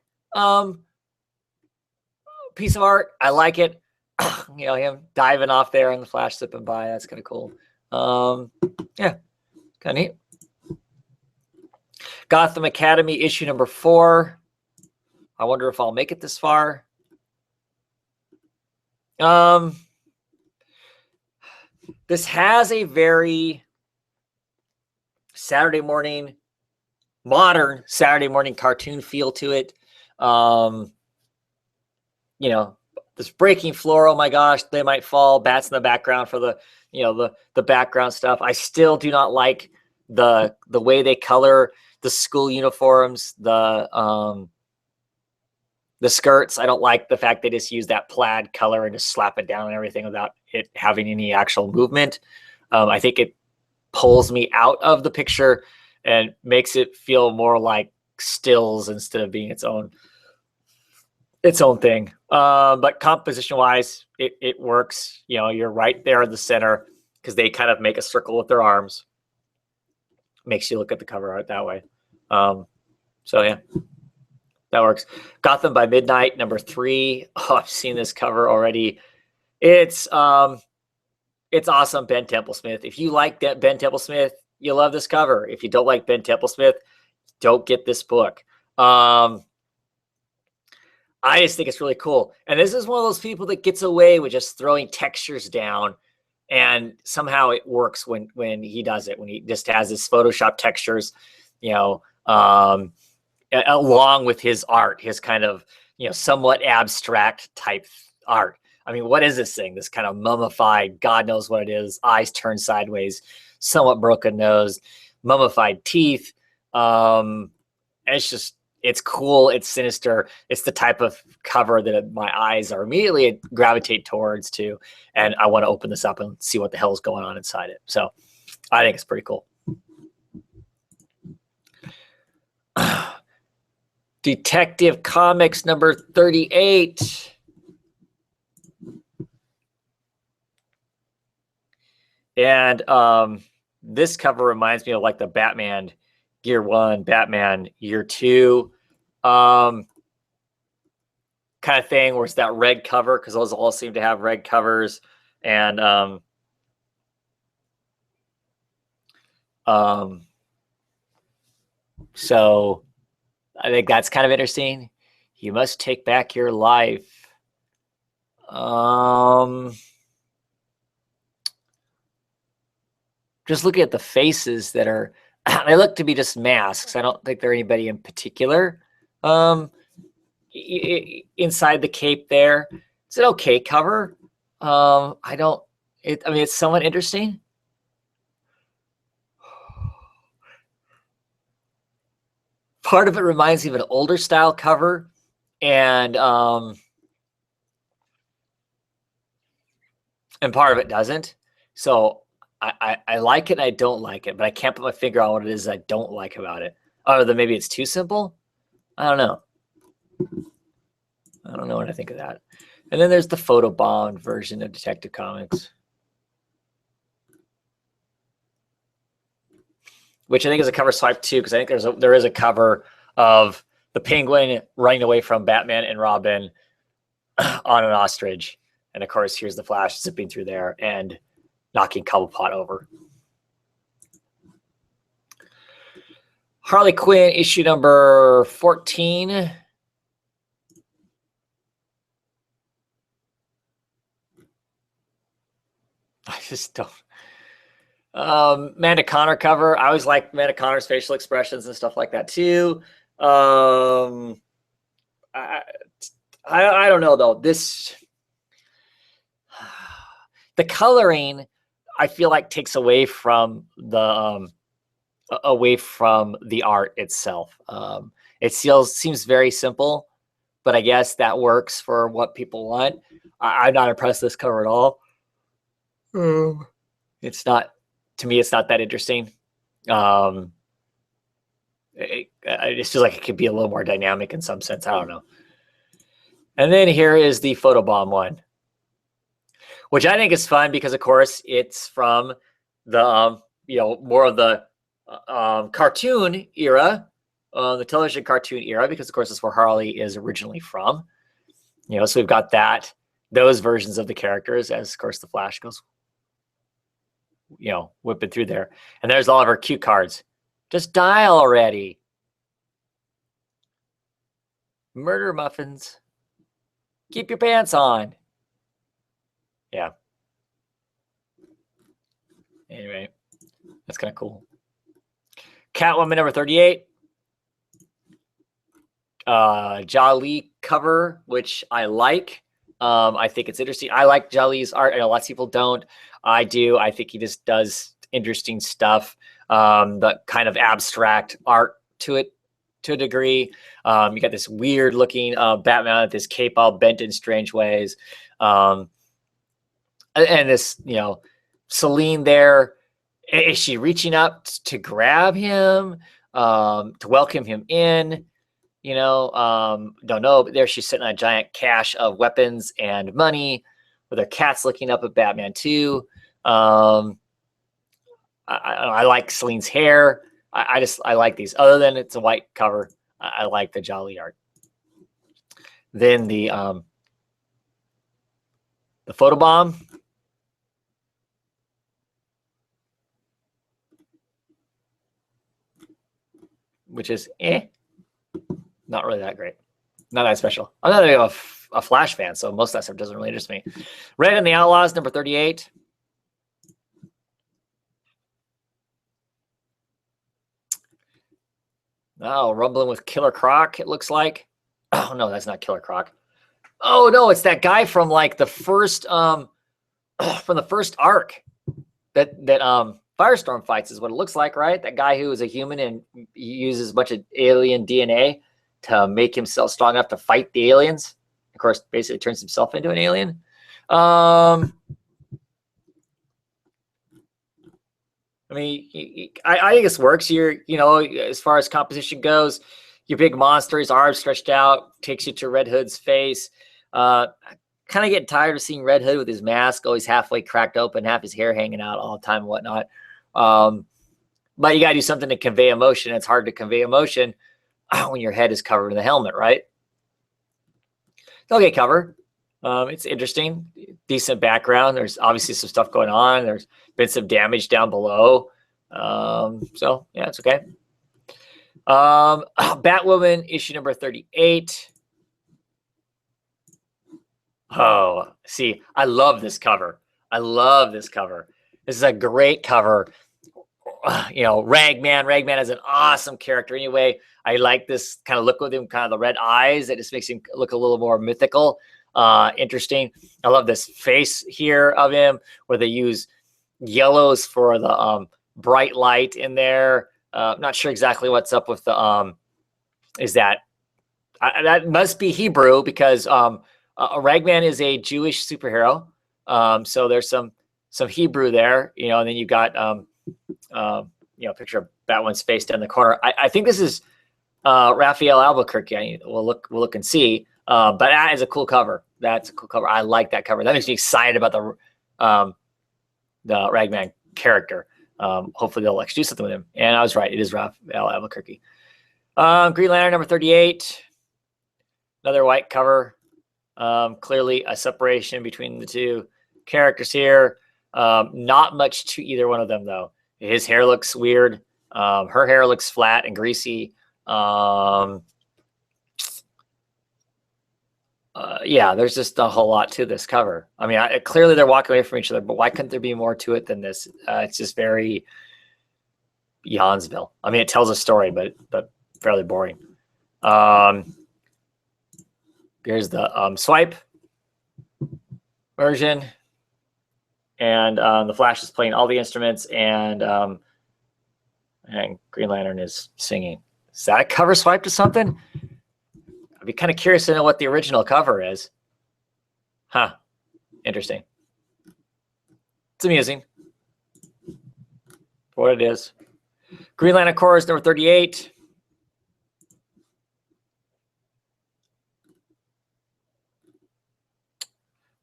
piece of art. I like it. You know, him diving off there and the Flash zipping by. That's kind of cool. Yeah, kind of neat. Gotham Academy issue number 4. I wonder if I'll make it this far. This has a very modern Saturday morning cartoon feel to it. You know, this breaking floor, oh my gosh, they might fall, bats in the background for the, you know, the background stuff. I still do not like the way they color the school uniforms, the skirts. I don't like the fact they just use that plaid color and just slap it down and everything without it having any actual movement. I think it pulls me out of the picture and makes it feel more like stills instead of being its own thing. But composition wise, it works. You know, you're right there in the center because they kind of make a circle with their arms. Makes you look at the cover art that way. So yeah, that works. Gotham by Midnight, number 3. Oh, I've seen this cover already. It's awesome. Ben Templesmith. If you like that Ben Templesmith, you love this cover. If you don't like Ben Templesmith, don't get this book. I just think it's really cool. And this is one of those people that gets away with just throwing textures down, and somehow it works when he does it, when he just has his Photoshop textures, you know, along with his art, his kind of, you know, somewhat abstract type art. I mean, what is this thing? This kind of mummified, God knows what it is, eyes turned sideways, somewhat broken nose, mummified teeth. And it's cool. It's sinister. It's the type of cover that my eyes are immediately gravitate towards too. And I want to open this up and see what the hell is going on inside it. So I think it's pretty cool. Detective Comics number 38. And this cover reminds me of like the Batman Year 1, Batman Year 2 kind of thing, where it's that red cover, because those all seem to have red covers. And so I think that's kind of interesting. You must take back your life. Just looking at the faces that are, they look to be just masks. I don't think they're anybody in particular. Inside the cape there, it's an okay cover. I mean, it's somewhat interesting. Part of it reminds me of an older style cover, and part of it doesn't. So I like it and I don't like it, but I can't put my finger on what it is I don't like about it. Other than maybe it's too simple. I don't know. I don't know what I think of that. And then there's the photobombed version of Detective Comics, which I think is a cover swipe too, because I think there is a cover of the Penguin running away from Batman and Robin on an ostrich. And of course, here's the Flash zipping through there and knocking Cobblepot over. Harley Quinn issue number 14. I just don't. Amanda Connor cover. I always like Amanda Connor's facial expressions and stuff like that too. I don't know though. The coloring, I feel like, takes away from the art itself. It seems very simple, but I guess that works for what people want. I'm not impressed with this cover at all. It's not, to me, it's not that interesting. It just feels like it could be a little more dynamic in some sense. I don't know. And then here is the photobomb one, which I think is fun because, of course, it's from the more of the cartoon era, the television cartoon era, because of course that's where Harley is originally from. So we've got those versions of the characters, as of course the Flash goes, whipping through there. And there's all of her cue cards. Just die already. Murder muffins. Keep your pants on. Yeah. Anyway, that's kind of cool. Catwoman number 38. Jali cover, which I like. I think it's interesting. I like Jali's art. I know lots of people don't. I do. I think he just does interesting stuff. The kind of abstract art to it, to a degree. You got this weird looking Batman with this cape all bent in strange ways. And this, Celine there. Is she reaching up to grab him, to welcome him in? Don't know. But there she's sitting on a giant cache of weapons and money with her cats looking up at Batman too. I like Celine's hair. I like these. Other than it's a white cover, I like the Jolly art. Then the photobomb, which is not really that great, not that special. I'm not really a Flash fan, so most of that stuff doesn't really interest me. Red and the Outlaws number 38. Oh, rumbling with Killer Croc, it looks like. Oh, no, that's not Killer Croc. Oh, no, it's that guy from like the first from the first arc that Firestorm fights is what it looks like, right? That guy who is a human and uses a bunch of alien DNA to make himself strong enough to fight the aliens. Of course, basically turns himself into an alien. I mean, I think this works here. You know, as far as composition goes, your big monster, his arms stretched out, takes you to Red Hood's face. Kind of get tired of seeing Red Hood with his mask always halfway cracked open, half his hair hanging out all the time and whatnot. But you got to do something to convey emotion. It's hard to convey emotion when your head is covered in the helmet, right? Okay, cover. It's interesting, decent background. There's obviously some stuff going on. There's been some damage down below. So yeah, it's okay. Batwoman issue number 38. Oh, see, I love this cover. I love this cover. This is a great cover. You know, Ragman. Ragman is an awesome character. Anyway, I like this kind of look with him, kind of the red eyes. That just makes him look a little more mythical, interesting. I love this face here of him where they use yellows for the bright light in there. I'm not sure exactly what's up with the is that that must be Hebrew because Ragman is a Jewish superhero. So there's some Hebrew there, you know, and then you got you know, picture of Batwoman's face down the corner. I think this is Raphael Albuquerque. We'll look and see. But that is a cool cover. That's a cool cover. I like that cover. That makes me excited about the Ragman character. Hopefully they'll actually do something with him. And I was right. It is Raphael Albuquerque. Green Lantern number 38. Another white cover. Clearly a separation between the two characters here. Not much to either one of them, though. His hair looks weird. Her hair looks flat and greasy. Yeah, there's just a whole lot to this cover. I mean, clearly they're walking away from each other, but why couldn't there be more to it than this? It's just very Yawnsville. I mean, it tells a story, but fairly boring. Here's the swipe version. And the Flash is playing all the instruments, and Green Lantern is singing. Is that a cover swipe to something? I'd be kind of curious to know what the original cover is. Huh. Interesting. It's amusing for what it is. Green Lantern Corps number 38.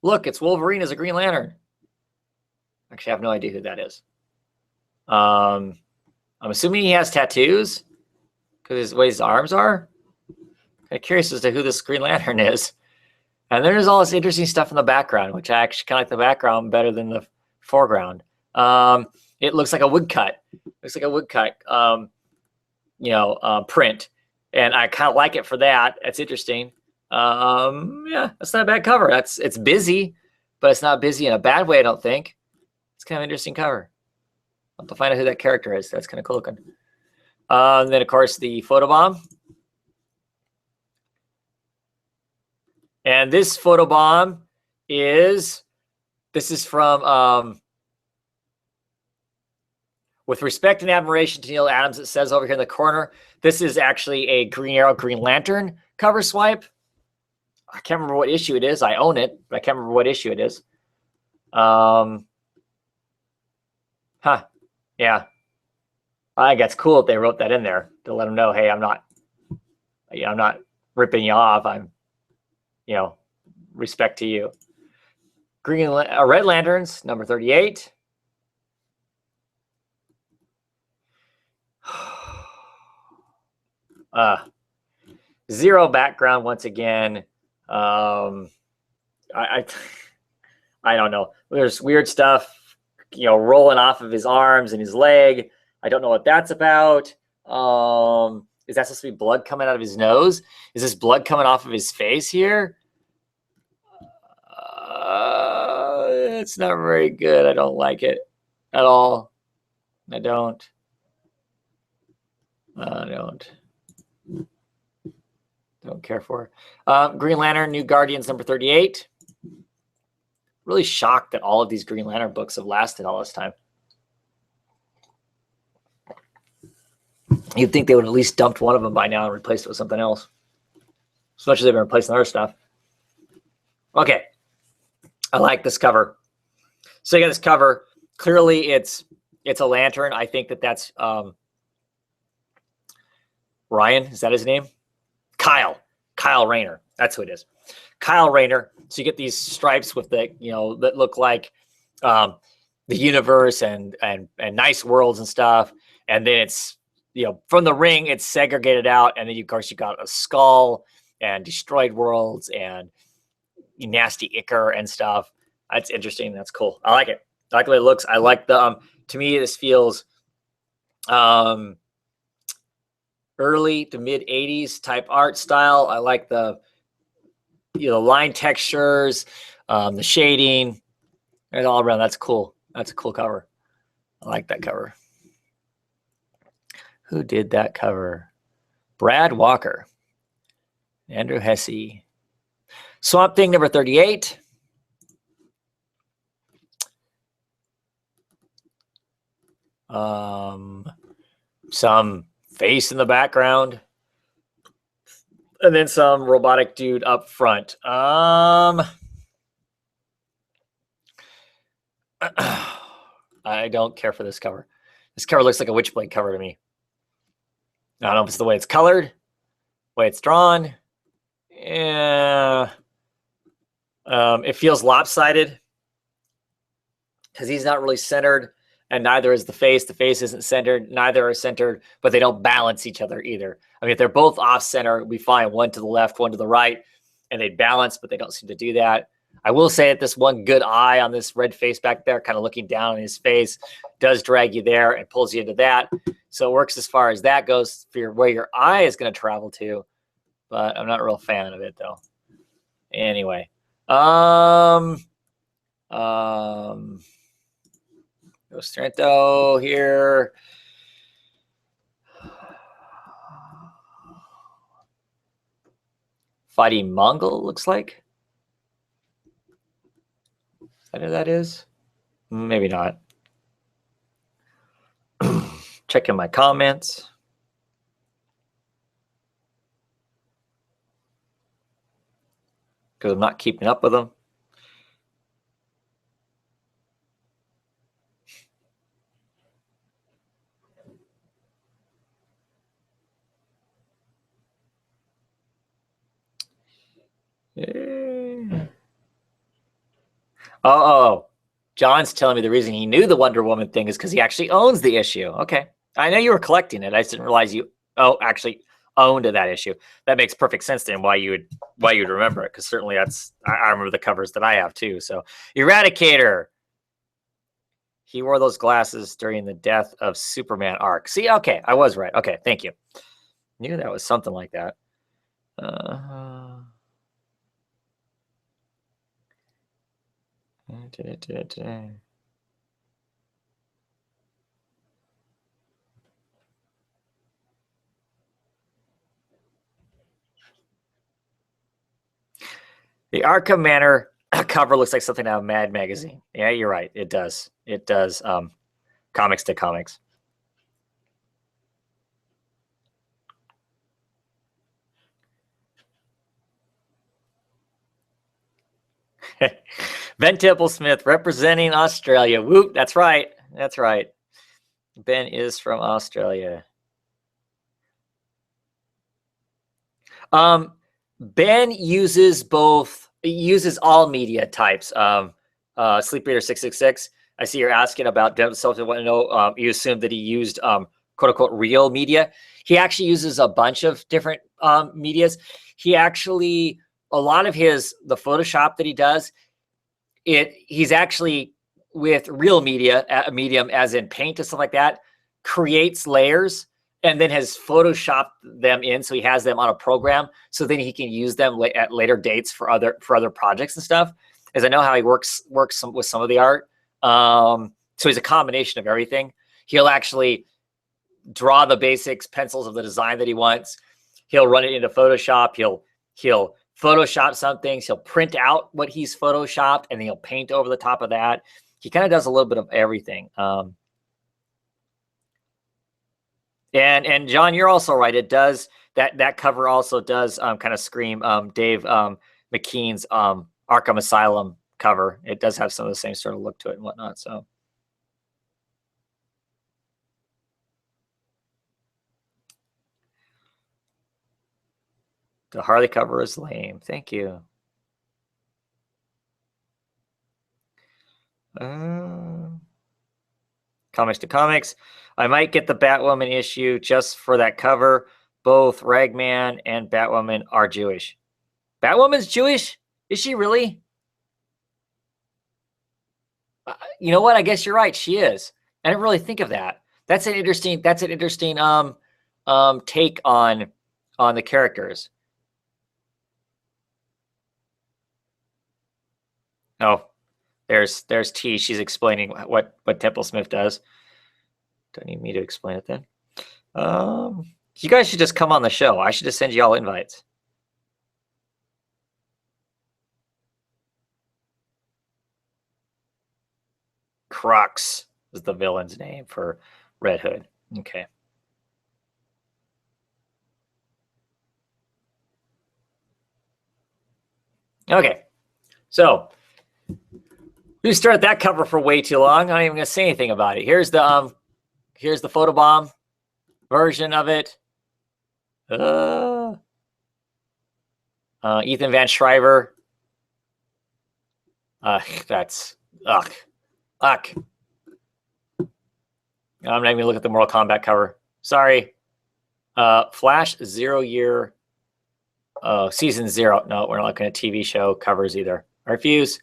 Look, it's Wolverine as a Green Lantern. Actually, I have no idea who that is. I'm assuming he has tattoos because the way his arms are. Kind of curious as to who this Green Lantern is. And there's all this interesting stuff in the background, which I actually kind of like the background better than the foreground. It looks like a woodcut. Looks like a woodcut, print, and I kind of like it for that. It's interesting. Yeah, that's not a bad cover. It's busy, but it's not busy in a bad way, I don't think. It's kind of an interesting cover. I'll have to find out who that character is. That's kind of cool looking. And then, of course, the photobomb. And this photobomb is from With Respect and Admiration to Neil Adams, it says over here in the corner. This is actually a Green Arrow Green Lantern cover swipe. I can't remember what issue it is. I own it, but I can't remember what issue it is. Yeah. I think that's cool that they wrote that in there to let them know, hey, I'm not ripping you off. I'm, respect to you. Red Lanterns, number 38. Zero background once again. I don't know. There's weird stuff, rolling off of his arms and his leg. I don't know what that's about. Is that supposed to be blood coming out of his nose? Is this blood coming off of his face here? It's not very good. I don't like it at all. I don't care for it. Green Lantern, New Guardians, number 38. Really shocked that all of these Green Lantern books have lasted all this time. You'd think they would at least dumped one of them by now and replaced it with something else. Especially they've been replacing other stuff. Okay. I like this cover. So you got this cover. Clearly it's a lantern. I think that's Ryan. Is that his name? Kyle Rayner. That's who it is. Kyle Rayner. So you get these stripes with the, that look like the universe and nice worlds and stuff. And then it's, from the ring, it's segregated out. And then, of course, you got a skull and destroyed worlds and nasty ichor and stuff. That's interesting. That's cool. I like it. I like the way it looks. I like the, to me, this feels early to mid 80s type art style. I like the, line textures, the shading, and all around. That's cool. That's a cool cover. I like that cover. Who did that cover? Brad Walker, Andrew Hesse. Swamp Thing number 38. Some face in the background. And then some robotic dude up front. I don't care for this cover. This cover looks like a Witchblade cover to me. I don't know if it's the way it's colored, the way it's drawn. Yeah. It feels lopsided because he's not really centered, and neither is the face. The face isn't centered. Neither are centered, but they don't balance each other either. I mean, if they're both off center, it'd be fine. One to the left, one to the right, and they'd balance, but they don't seem to do that. I will say that this one good eye on this red face back there, kind of looking down on his face, does drag you there and pulls you into that. So it works as far as that goes for where your eye is going to travel to, but I'm not a real fan of it though. Anyway, Strento here. Fighting Mongol looks like. Is that who that is? Maybe not. Checking my comments. Because I'm not keeping up with them. Oh, John's telling me the reason he knew the Wonder Woman thing is because he actually owns the issue. Okay. I know you were collecting it. I just didn't realize you actually owned that issue. That makes perfect sense then why you'd remember it, because certainly I remember the covers that I have too. So Eradicator. He wore those glasses during the Death of Superman arc. See, okay, I was right. Okay, thank you. Knew that was something like that. The Arkham Manor cover looks like something out of Mad Magazine. Yeah, you're right. It does. It does. Comics to comics. Ben Templesmith representing Australia. Whoop, that's right. That's right. Ben is from Australia. Ben uses all media types. Sleep Reader 666. I see you're asking about so I want to know, you assume that he used quote unquote real media. He actually uses a bunch of different medias. He actually, a lot of the Photoshop that he does, he's actually with real media, a medium as in paint and stuff like that, creates layers and then has photoshopped them in, so he has them on a program, so then he can use them at later dates for other projects and stuff. As I know how he works with some of the art. So he's a combination of everything. He'll actually draw the basics, pencils of the design that he wants. He'll run it into Photoshop. He'll Photoshop some things. He'll print out what he's Photoshopped, and then he'll paint over the top of that. He kind of does a little bit of everything. And John, you're also right. It does that cover also does kind of scream Dave McKean's Arkham Asylum cover. It does have some of the same sort of look to it and whatnot. So the Harley cover is lame. Thank you. Comics to comics. I might get the Batwoman issue just for that cover. Both Ragman and Batwoman are Jewish. Batwoman's Jewish? Is she really? You know what? I guess you're right. She is. I didn't really think of that. That's an interesting take on the characters. Oh, there's T. She's explaining what Temple Smith does. Don't need me to explain it then. You guys should just come on the show. I should just send you all invites. Crux is the villain's name for Red Hood. Okay. Okay. So we started that cover for way too long. I'm not even gonna say anything about it. Here's the photobomb version of it. Ethan Van Shriver. That's ugh. I'm not even gonna look at the Mortal Kombat cover. Sorry. Flash 0 year. Season 0. No, we're not looking at TV show covers either. I refuse.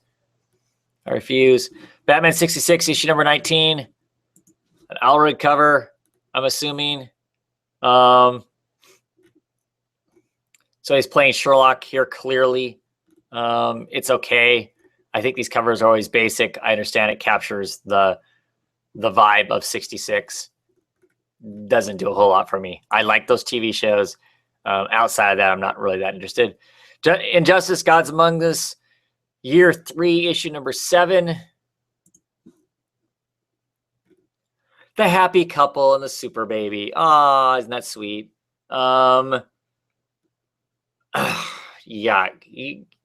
Batman 66 issue number 19. An Alred cover, I'm assuming. So he's playing Sherlock here clearly. It's okay. I think these covers are always basic. I understand it captures the vibe of 66. Doesn't do a whole lot for me. I like those TV shows. Outside of that, I'm not really that interested. Injustice, Gods Among Us, year 3, issue number 7. The happy couple and the super baby. Oh, isn't that sweet? Yeah,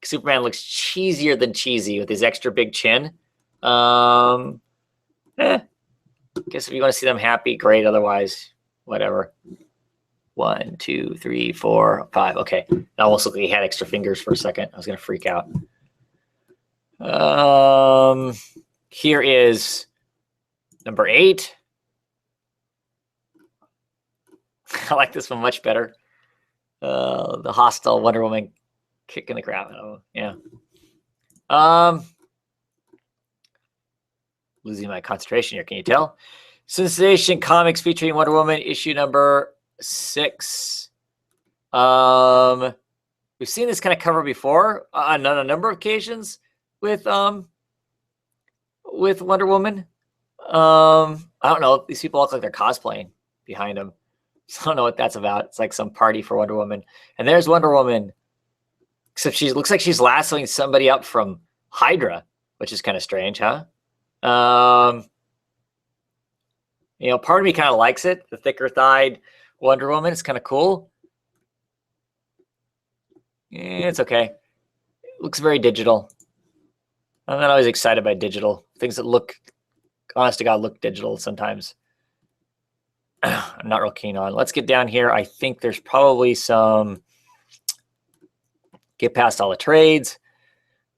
Superman looks cheesier than cheesy with his extra big chin. Guess if you want to see them happy, great. Otherwise, whatever. 1, 2, 3, 4, 5. Okay, that almost looked like he had extra fingers for a second. I was gonna freak out. Here is number 8. I like this one much better. The hostile Wonder Woman kicking the crap out of him. Yeah. Losing my concentration here. Can you tell? Sensation Comics featuring Wonder Woman issue number 6. We've seen this kind of cover before on a number of occasions with Wonder Woman. I don't know. These people look like they're cosplaying behind them. So I don't know what that's about. It's like some party for Wonder Woman. And there's Wonder Woman. Except she looks like she's lassoing somebody up from Hydra, which is kind of strange, huh? You know, part of me kind of likes it. The thicker thighed Wonder Woman. It's kind of cool. Yeah, it's okay. It looks very digital. I'm not always excited by digital. Things that look, honest to God, look digital sometimes. I'm not real keen on. Let's get down here. I think there's probably some, get past all the trades.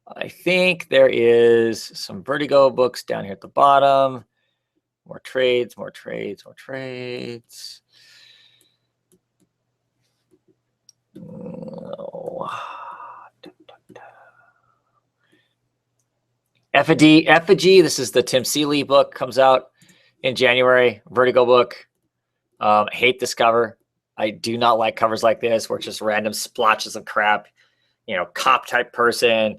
I think there is some Vertigo books down here at the bottom. More trades. Oh. Effigy. This is the Tim Seeley book. Comes out in January. Vertigo book. I hate this cover. I do not like covers like this where it's just random splotches of crap. You know, cop type person,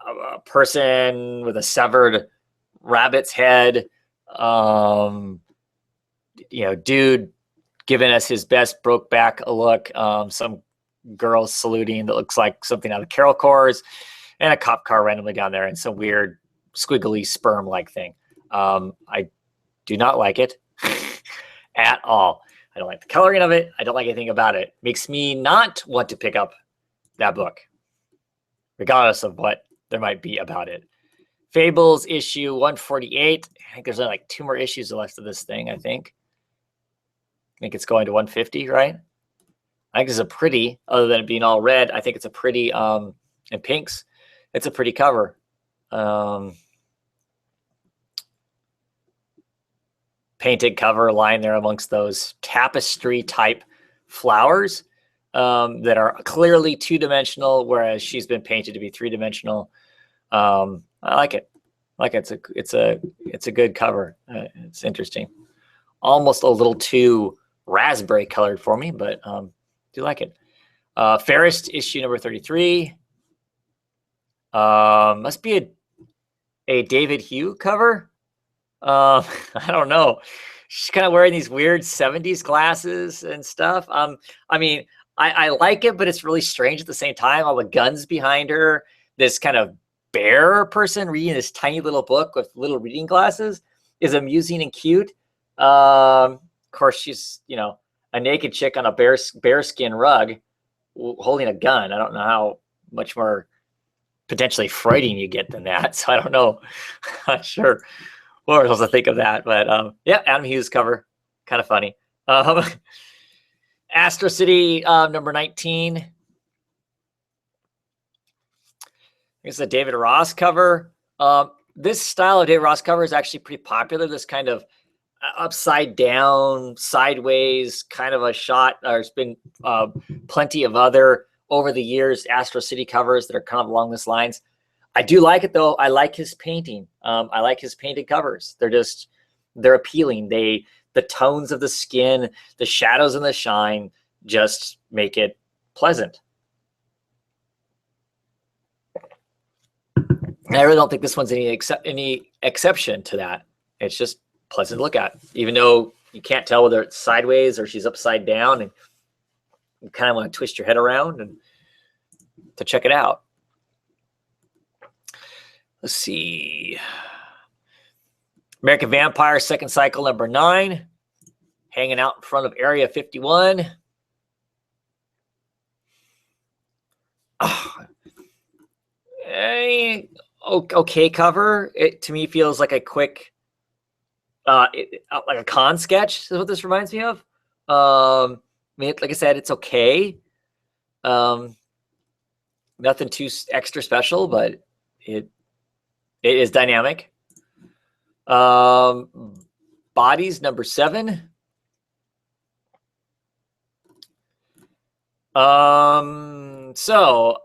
a person with a severed rabbit's head. You know, dude giving us his best Brokeback look. Some girls saluting that looks like something out of Carol Corps, and a cop car randomly down there, and some weird squiggly sperm-like thing. I do not like it at all. I don't like the coloring of it. I don't like anything about it. Makes me not want to pick up that book, regardless of what there might be about it. Fables issue 148. I think there's only like 2 more issues left of this thing, I think. I think it's going to 150, right? I think it's a pretty, other than it being all red, I think it's a pretty, and pinks, it's a pretty cover. Painted cover lying there amongst those tapestry type flowers that are clearly 2-dimensional, whereas she's been painted to be 3-dimensional. I like it. It's a good cover. It's interesting. Almost a little too raspberry colored for me, but do like it. Fairest issue number 33. Must be a David Hugh cover. I don't know. She's kind of wearing these weird 70s glasses and stuff. I mean, I like it, but it's really strange at the same time. All the guns behind her, this kind of bear person reading this tiny little book with little reading glasses is amusing and cute. Of course, she's, you know, a naked chick on a bearskin rug holding a gun. I don't know how much more potentially frightening you get than that. So I don't know. I'm not sure what we're supposed to think of that. But yeah, Adam Hughes cover. Kind of funny. Astro City number 19. It's a David Ross cover. This style of David Ross cover is actually pretty popular. This kind of upside down, sideways kind of a shot. There's been plenty of other over the years Astro City covers that are kind of along this lines. I do like it though. I like his painting. I like his painted covers. They're appealing. The tones of the skin, the shadows and the shine just make it pleasant. And I really don't think this one's any exception to that. It's just pleasant to look at, even though you can't tell whether it's sideways or she's upside down, and you kind of want to twist your head around and to check it out. Let's see. American Vampire, second cycle, number 9. Hanging out in front of Area 51. Oh, okay cover. It to me feels like a quick, like a con sketch is what this reminds me of. I mean, like I said, it's okay. Nothing too extra special, but it is dynamic. Bodies number 7. So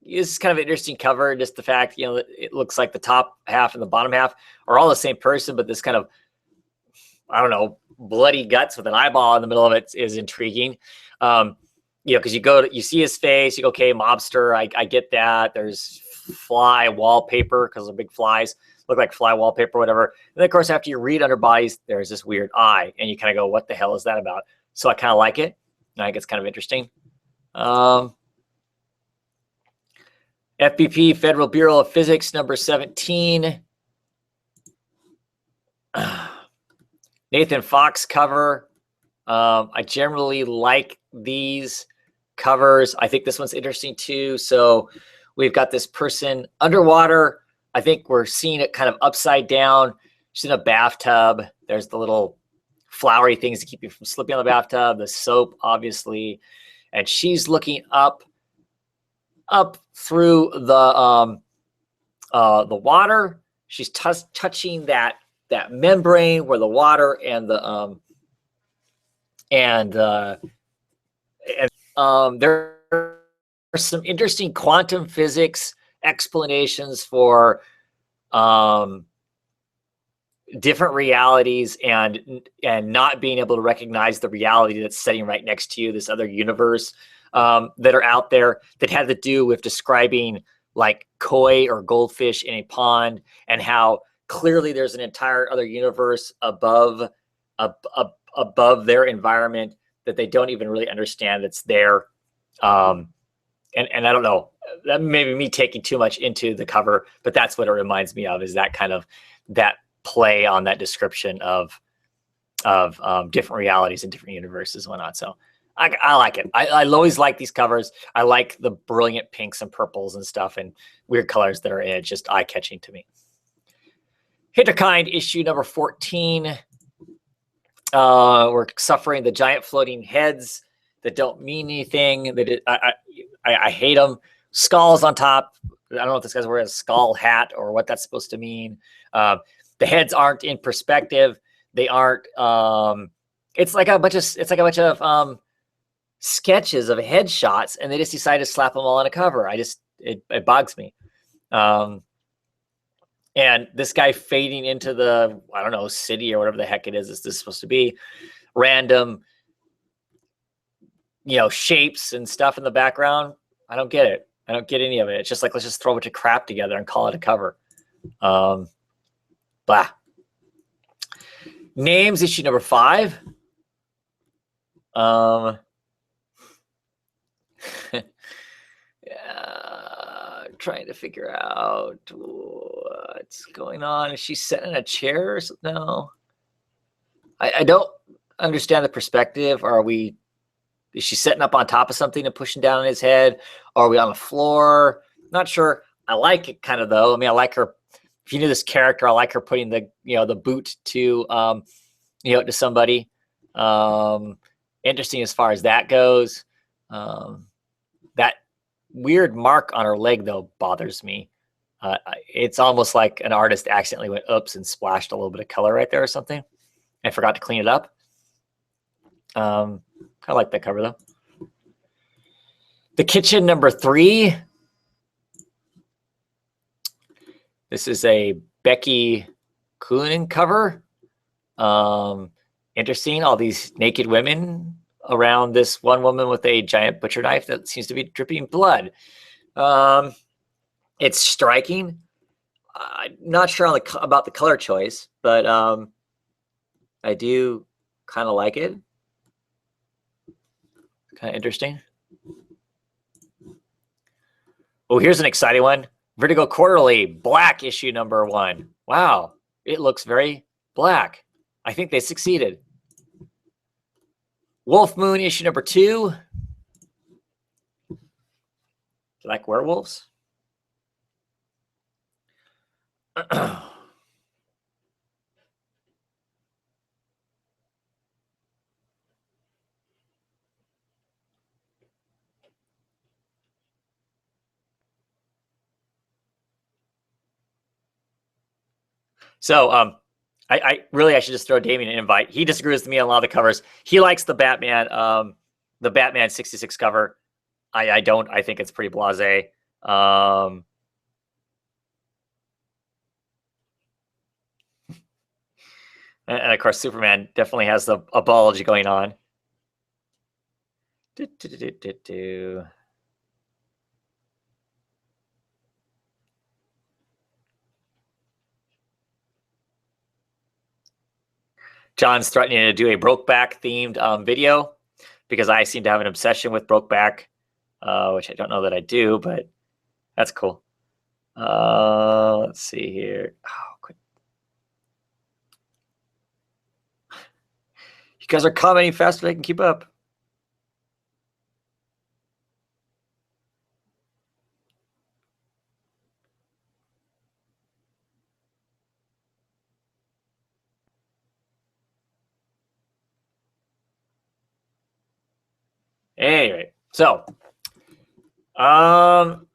it's kind of an interesting cover. Just the fact, you know, it looks like the top half and the bottom half are all the same person, but this kind of, I don't know, bloody guts with an eyeball in the middle of it is intriguing. You know, because you see his face, you go, okay, mobster, I get that. There's fly wallpaper because they're big flies, look like fly wallpaper, whatever. And then of course, after you read under bodies, there's this weird eye, and you kind of go, what the hell is that about? So I kind of like it. I think it's kind of interesting. FBP, Federal Bureau of Physics, number 17. Nathan Fox cover. I generally like these covers. I think this one's interesting too. So we've got this person underwater. I think we're seeing it kind of upside down. She's in a bathtub. There's the little flowery things to keep you from slipping on the bathtub, the soap, obviously. And she's looking up through the water. She's touching that membrane where the water and the there are some interesting quantum physics explanations for different realities and not being able to recognize the reality that's sitting right next to you, this other universe that are out there that have to do with describing like koi or goldfish in a pond, and how clearly there's an entire other universe above their environment that they don't even really understand that's there. And I don't know, that may be me taking too much into the cover, but that's what it reminds me of, is that kind of that play on that description of different realities and different universes and whatnot. So I like it. I always like these covers. I like the brilliant pinks and purples and stuff and weird colors that are in it. Just eye-catching to me. Hinterkind issue number 14. We're suffering the giant floating heads that don't mean anything. I hate them. Skulls on top. I don't know if this guy's wearing a skull hat or what that's supposed to mean. The heads aren't in perspective. They aren't. It's like a bunch of sketches of headshots, and they just decided to slap them all on a cover. It bugs me. And this guy fading into the, I don't know, city or whatever the heck it is this is supposed to be. Random, shapes and stuff in the background. I don't get it. I don't get any of it. It's just like, let's just throw a bunch of crap together and call it a cover. Blah. Names, issue number 5. Trying to figure out what's going on. Is she sitting in a chair or something? No. I don't understand the perspective. Is she sitting up on top of something and pushing down on his head? Or are we on the floor? Not sure. I like it kind of though. I mean, I like her. If you knew this character, I like her putting the boot to to somebody. Interesting as far as that goes. That weird mark on her leg though bothers me. It's almost like an artist accidentally went oops and splashed a little bit of color right there or something and forgot to clean it up. I like that cover though. The Kitchen number 3. This is a Becky Coonan cover. Interesting. All these naked women around this one woman with a giant butcher knife that seems to be dripping blood. It's striking. I'm not sure about the color choice, but I do kind of like it. Kind of interesting. Oh, here's an exciting one. Vertigo Quarterly, Black issue number 1. Wow, it looks very black. I think they succeeded. Wolf Moon issue number 2. Do you like werewolves? So I should just throw Damien an invite. He disagrees with me on a lot of the covers. He likes the Batman 66 cover. I don't. I think it's pretty blasé. And of course, Superman definitely has a bulge going on. John's threatening to do a Brokeback themed video because I seem to have an obsession with Brokeback, which I don't know that I do, but that's cool. Let's see here. Oh, quick. You guys are commenting faster than I can keep up. Anyway, so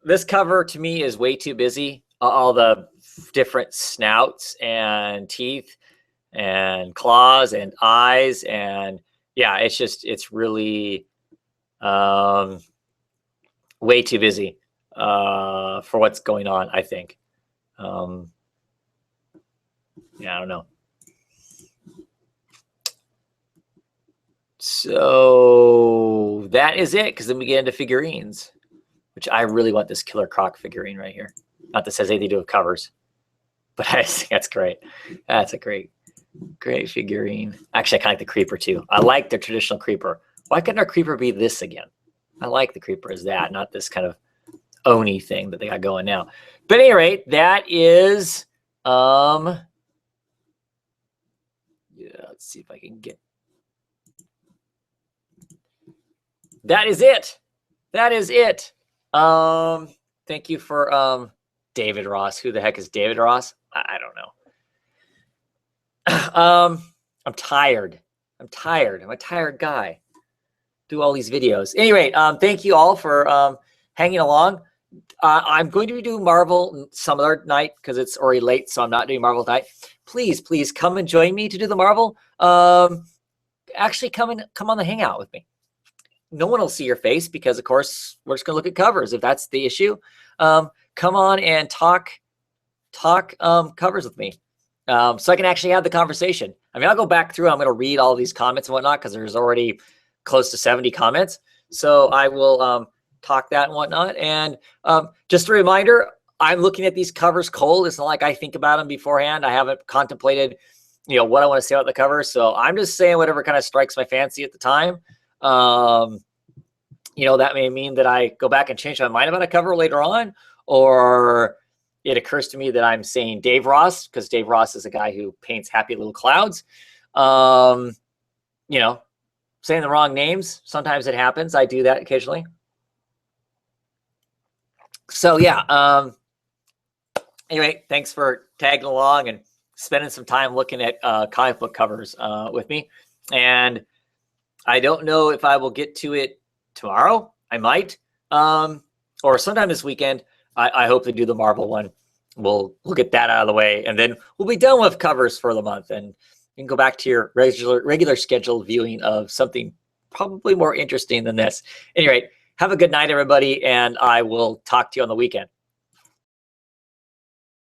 this cover to me is way too busy. All the different snouts and teeth and claws and eyes, and yeah, it's really way too busy for what's going on, I think. Yeah, I don't know. So that is it, because then we get into figurines, which I really want this Killer Croc figurine right here. Not that says anything to do with covers, but I think that's great. That's a great figurine. Actually, I kind of like the Creeper too. I like the traditional Creeper. Why couldn't our Creeper be this again? I like the Creeper as that, not this kind of Oni thing that they got going now. But at any rate, that is Yeah, let's see if I can get. That is it. That is it. Thank you for David Ross. Who the heck is David Ross? I don't know. I'm tired. I'm tired. I'm a tired guy. Do all these videos. Anyway, thank you all for hanging along. I'm going to do Marvel some other night because it's already late, so I'm not doing Marvel tonight. Please, please come and join me to do the Marvel. Actually, come on the hangout with me. No one will see your face because, of course, we're just going to look at covers if that's the issue. Come on and talk covers with me, so I can actually have the conversation. I mean, I'll go back through. I'm going to read all these comments and whatnot because there's already close to 70 comments. So I will talk that and whatnot. And just a reminder, I'm looking at these covers cold. It's not like I think about them beforehand. I haven't contemplated, what I want to say about the cover. So I'm just saying whatever kind of strikes my fancy at the time. That may mean that I go back and change my mind about a cover later on, or it occurs to me that I'm saying Dave Ross because Dave Ross is a guy who paints happy little clouds. Saying the wrong names. Sometimes it happens. I do that occasionally. So yeah. Anyway, thanks for tagging along and spending some time looking at comic book covers with me. And I don't know if I will get to it tomorrow. I might, or sometime this weekend. I hope to do the Marvel one. We'll get that out of the way, and then we'll be done with covers for the month, and you can go back to your regular scheduled viewing of something probably more interesting than this. Anyway, have a good night, everybody, and I will talk to you on the weekend.